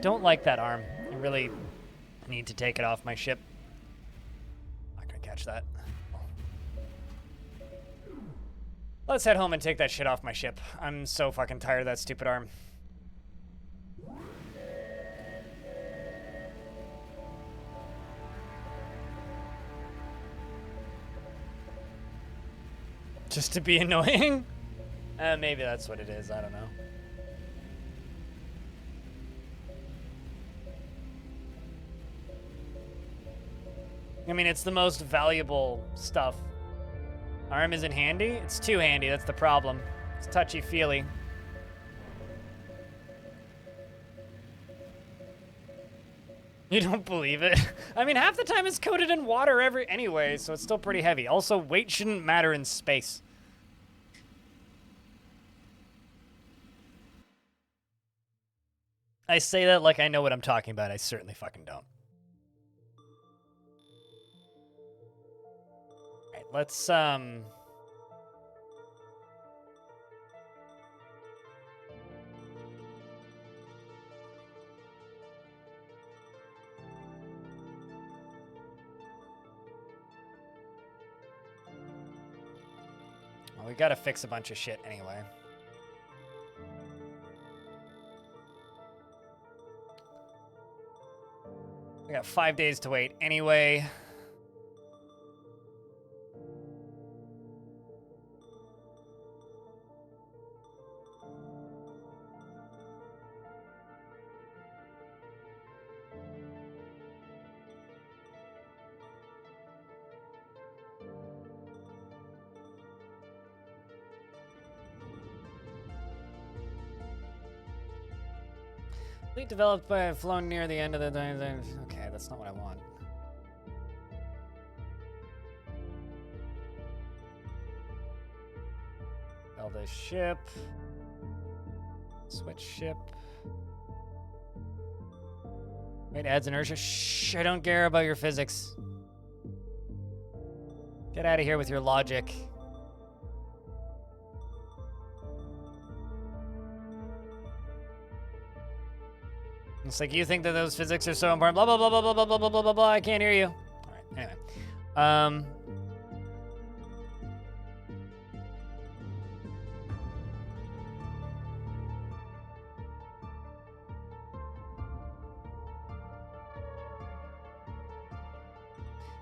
Don't like that arm. I really need to take it off my ship. Not gonna catch that. Let's head home and take that shit off my ship. I'm so fucking tired of that stupid arm. Just to be annoying? Maybe that's what it is. I don't know. I mean, it's the most valuable stuff. Arm isn't handy? It's too handy. That's the problem. It's touchy-feely. You don't believe it? I mean, half the time it's coated in water anyway, so it's still pretty heavy. Also, weight shouldn't matter in space. I say that like I know what I'm talking about. I certainly fucking don't. Alright, let's, well, we gotta fix a bunch of shit anyway. We got 5 days to wait anyway. Fleet developed by flown near the end of the... Okay, that's not what I want. Sell this ship. Switch ship. Wait, adds inertia. Shh, I don't care about your physics. Get out of here with your logic. It's like you think that those physics are so important. Blah, blah, blah, blah, blah, blah, blah, blah, blah, blah, blah. I can't hear you. All right, anyway.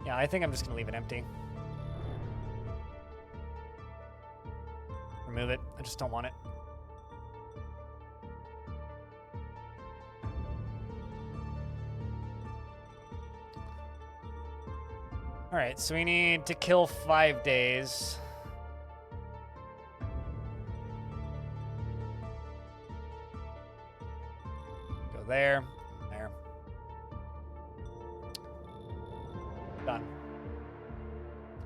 Yeah, I think I'm just going to leave it empty. Remove it. I just don't want it. All right, so we need to kill 5 days. Go there, there. Done.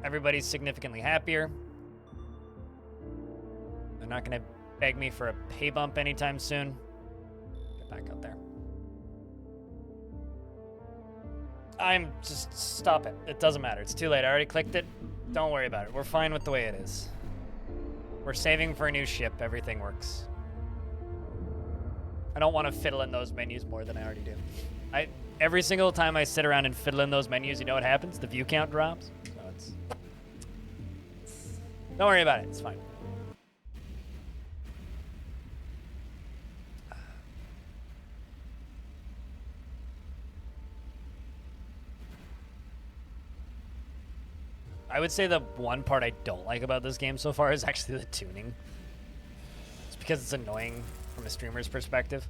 Everybody's significantly happier. They're not going to beg me for a pay bump anytime soon. Get back out there. Stop it. It doesn't matter. It's too late. I already clicked it. Don't worry about it. We're fine with the way it is. We're saving for a new ship. Everything works. I don't want to fiddle in those menus more than I already do. Every single time I sit around and fiddle in those menus, you know what happens? The view count drops. So don't worry about it. It's fine. I would say the one part I don't like about this game so far is actually the tuning. It's because it's annoying from a streamer's perspective.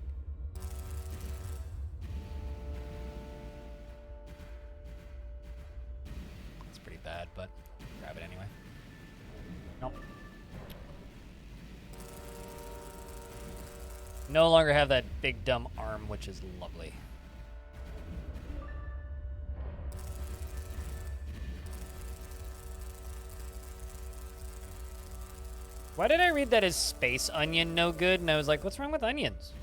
It's pretty bad, but grab it anyway. Nope. No longer have that big dumb arm, which is lovely. Why did I read that as space onion no good? And I was like, what's wrong with onions?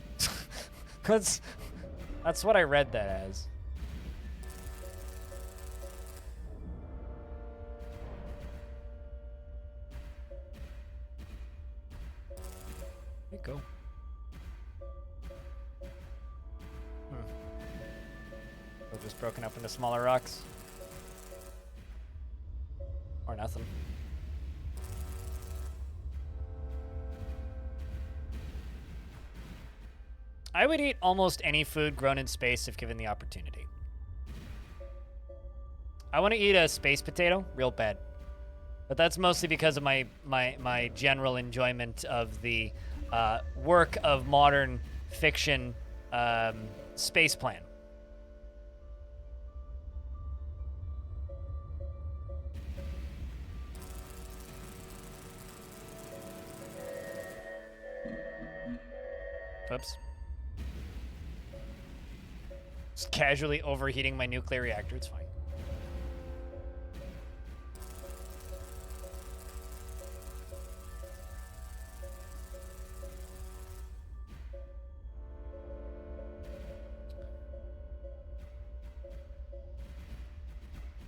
That's what I read that as. There you go. They're just broken up into smaller rocks. Or nothing. I would eat almost any food grown in space if given the opportunity. I want to eat a space potato real bad. But that's mostly because of my general enjoyment of the work of modern fiction space plan. Oops. Just casually overheating my nuclear reactor, it's fine.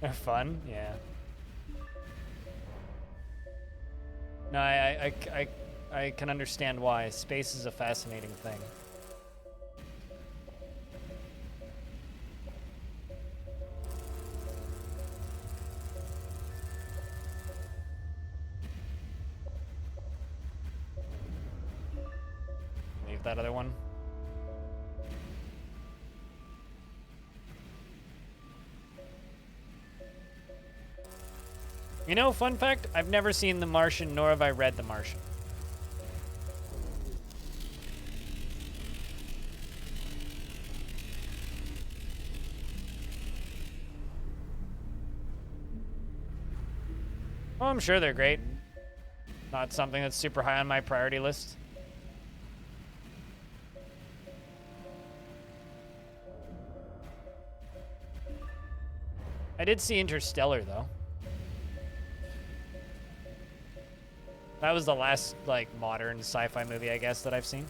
They're fun, yeah. No, I can understand why. Space is a fascinating thing. Leave that other one. You know, fun fact, I've never seen The Martian, nor have I read The Martian. Oh, I'm sure they're great. Not something that's super high on my priority list. I did see Interstellar, though. That was the last, like, modern sci-fi movie, I guess, that I've seen.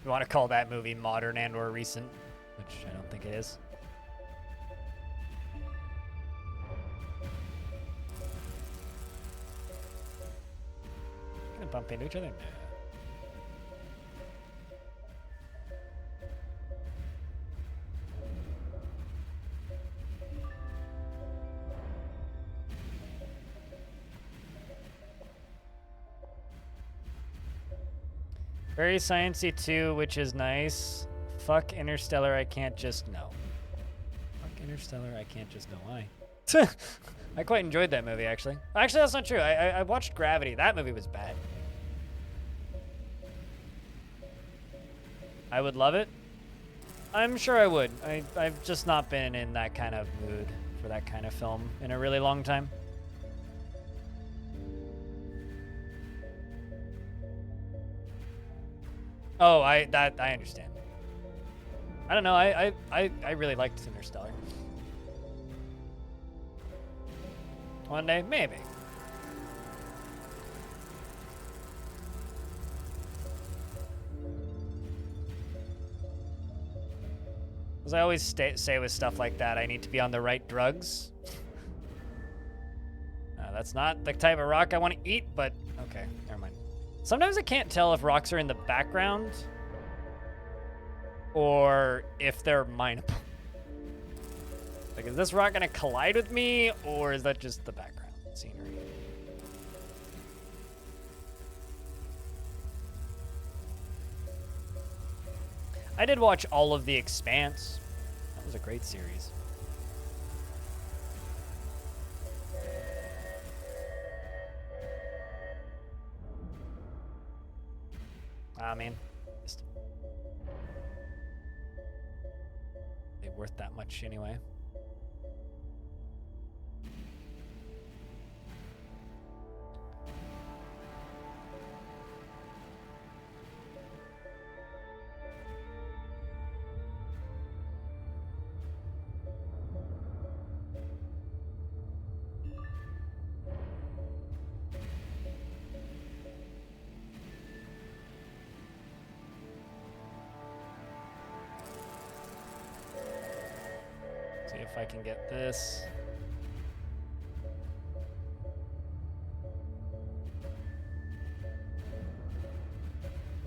You want to call that movie modern and or recent, which I don't think it is. Gonna bump into each other? No. Very sciencey too, which is nice. Fuck Interstellar, I can't just know. Fuck Interstellar, I can't just know why. I quite enjoyed that movie, actually. Actually, that's not true. I watched Gravity. That movie was bad. I would love it. I'm sure I would. I've just not been in that kind of mood for that kind of film in a really long time. Oh, I understand. I don't know. I really liked Interstellar. One day, maybe. As I always say with stuff like that, I need to be on the right drugs. That's not the type of rock I want to eat, but okay, never mind. Sometimes I can't tell if rocks are in the background or if they're mineable. Like, is this rock gonna collide with me, or is that just the background scenery? I did watch all of The Expanse. That was a great series. Ah, man. They worth that much anyway. See if I can get this.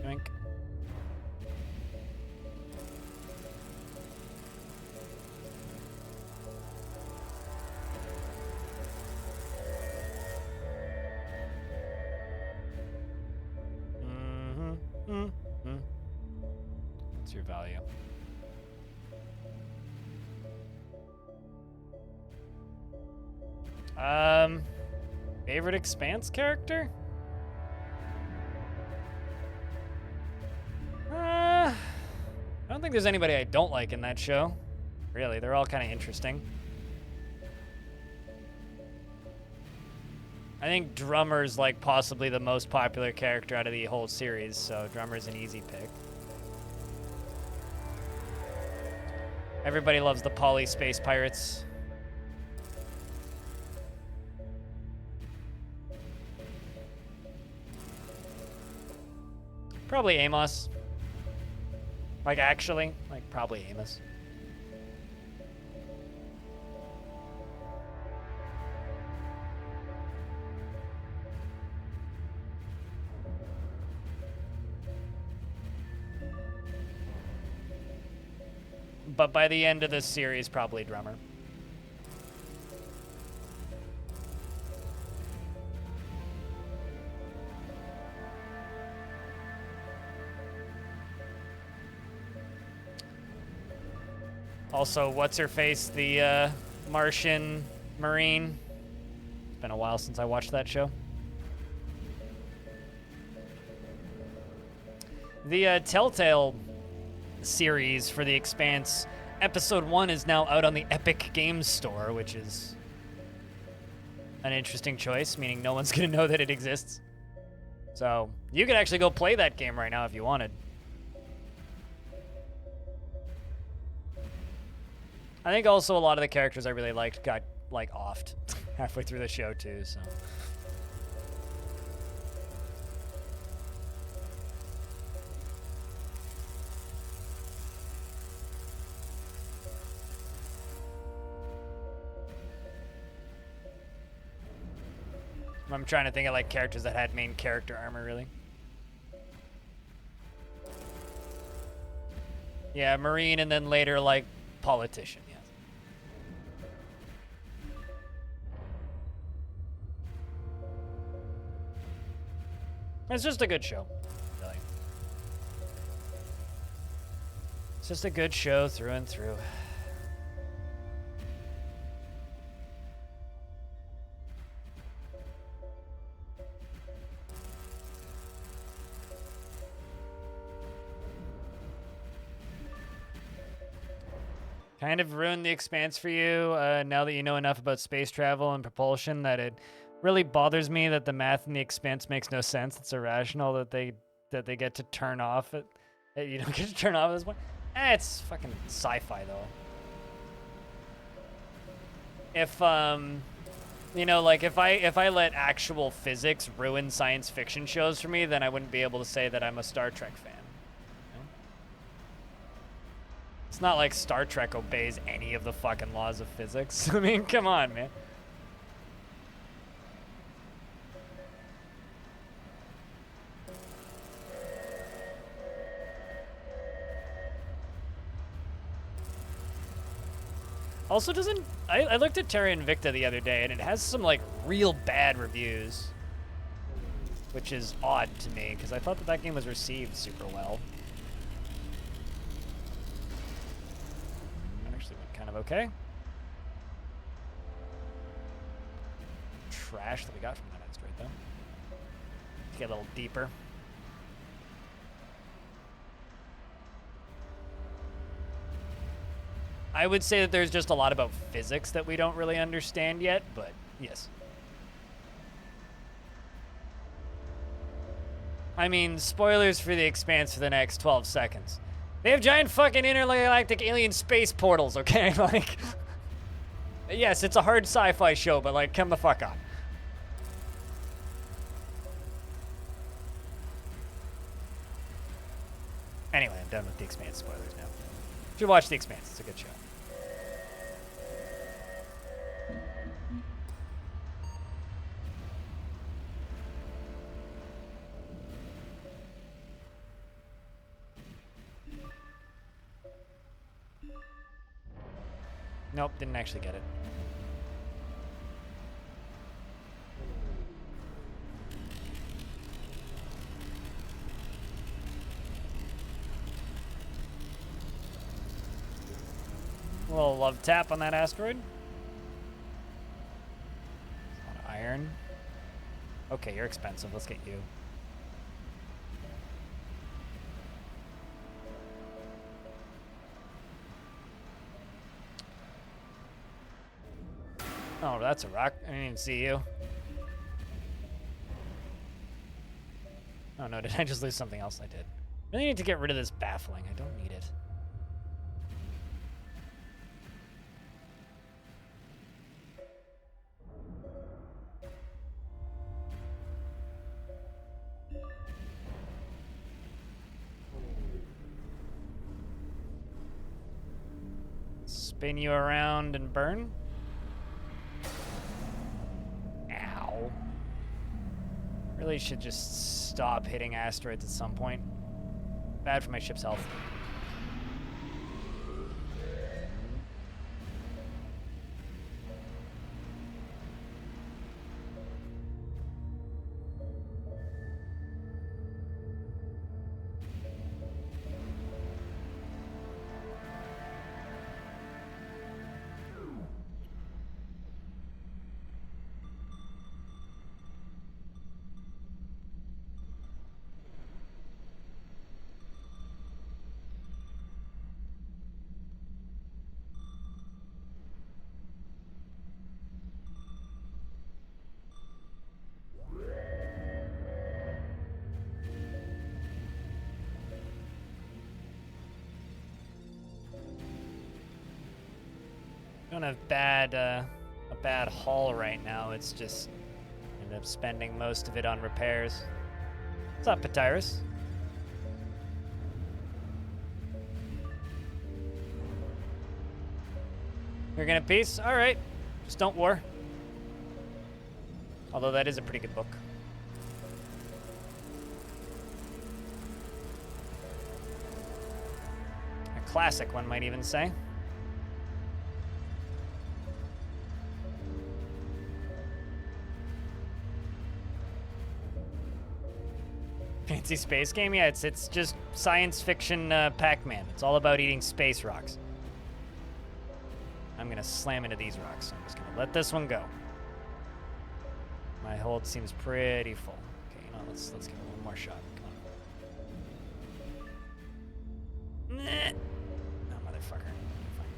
Yoink. What's your value? Favorite Expanse character? I don't think there's anybody I don't like in that show. Really, they're all kind of interesting. I think Drummer's like possibly the most popular character out of the whole series, so Drummer's an easy pick. Everybody loves the Poly Space Pirates. Probably Amos. Like, actually. Like, probably Amos. But by the end of this series, probably Drummer. Also, what's-her-face, the Martian Marine. It's been a while since I watched that show. The Telltale series for The Expanse, Episode 1 is now out on the Epic Games Store, which is an interesting choice, meaning no one's going to know that it exists. So, you could actually go play that game right now if you wanted. I think also a lot of the characters I really liked got like offed halfway through the show too, so. I'm trying to think of like characters that had main character armor, really. Yeah, Marine, and then later like politician. Yes. It's just a good show. Really. It's just a good show through and through. Kind of ruined the Expanse for you now that you know enough about space travel and propulsion that it really bothers me that the math in the Expanse makes no sense. It's irrational that they get to turn off it. That you don't get to turn off at this point. It's fucking sci-fi though. If you know, like if I let actual physics ruin science fiction shows for me, then I wouldn't be able to say that I'm a Star Trek fan. It's not like Star Trek obeys any of the fucking laws of physics. I mean, come on, man. Also, I looked at Terra Invicta the other day, and it has some like real bad reviews, which is odd to me because I thought that game was received super well. Kind of okay. Trash that we got from that asteroid, though. Let's get a little deeper. I would say that there's just a lot about physics that we don't really understand yet, but yes. I mean, spoilers for The Expanse for the next 12 seconds. They have giant fucking intergalactic alien space portals, okay? Like, yes, it's a hard sci-fi show, but like, come the fuck on. Anyway, I'm done with The Expanse spoilers now. You should watch The Expanse, it's a good show. Nope, didn't actually get it. A little love tap on that asteroid. A lot of iron. Okay, you're expensive. Let's get you. Oh, that's a rock. I didn't even see you. Oh no, did I just lose something else? I did. I really need to get rid of this baffling. I don't need it. Spin you around and burn. Ow. Really should just stop hitting asteroids at some point. Bad for my ship's health. Don't have bad bad haul right now. It's just ended up spending most of it on repairs. What's up, Patyrus? You're gonna peace? All right. Just don't war. Although that is a pretty good book. A classic, one might even say. Fancy space game? Yeah, it's just science fiction Pac-Man. It's all about eating space rocks. I'm gonna slam into these rocks. So I'm just gonna let this one go. My hold seems pretty full. Okay, you know, let's give it one more shot. Come on. Nah. Oh, motherfucker. Fine.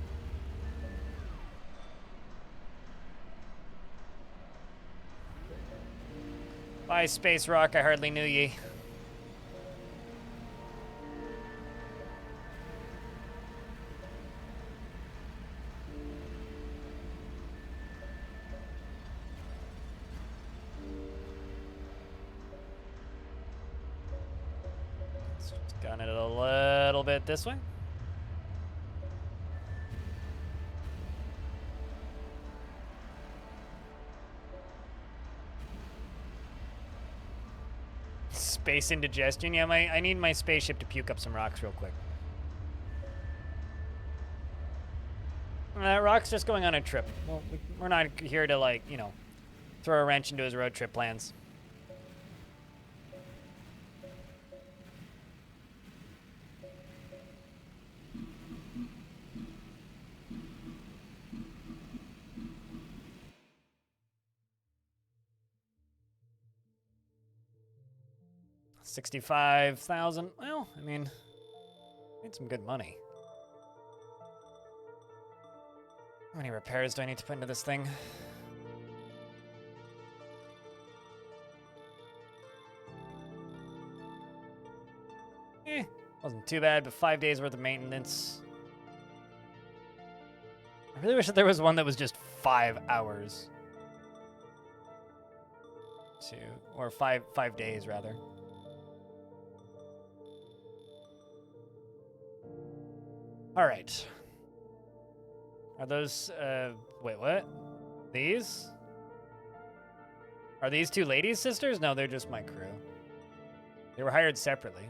Bye, space rock. I hardly knew ye. Gun it a little bit this way. Space indigestion. Yeah, I need my spaceship to puke up some rocks real quick. Rock's just going on a trip. Well, we're not here to, like, you know, throw a wrench into his road trip plans. $65,000. Well, I mean, made some good money. How many repairs do I need to put into this thing? Wasn't too bad, but 5 days worth of maintenance. I really wish that there was one that was just 5 hours. Or five days, rather. All right. Are those, wait, what? These? Are these two ladies' sisters? No, they're just my crew. They were hired separately.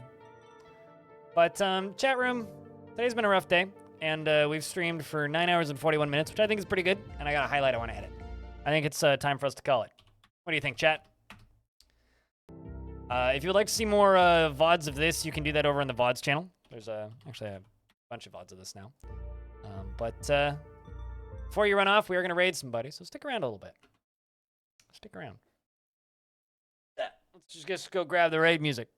But, chat room, today's been a rough day, and we've streamed for 9 hours and 41 minutes, which I think is pretty good, and I got a highlight I want to edit. I think it's time for us to call it. What do you think, chat? If you would like to see more VODs of this, you can do that over on the VODs channel. There's actually a bunch of VODs of this now. But before you run off, we are going to raid somebody, so stick around a little bit. Stick around. Yeah, let's just go grab the raid music.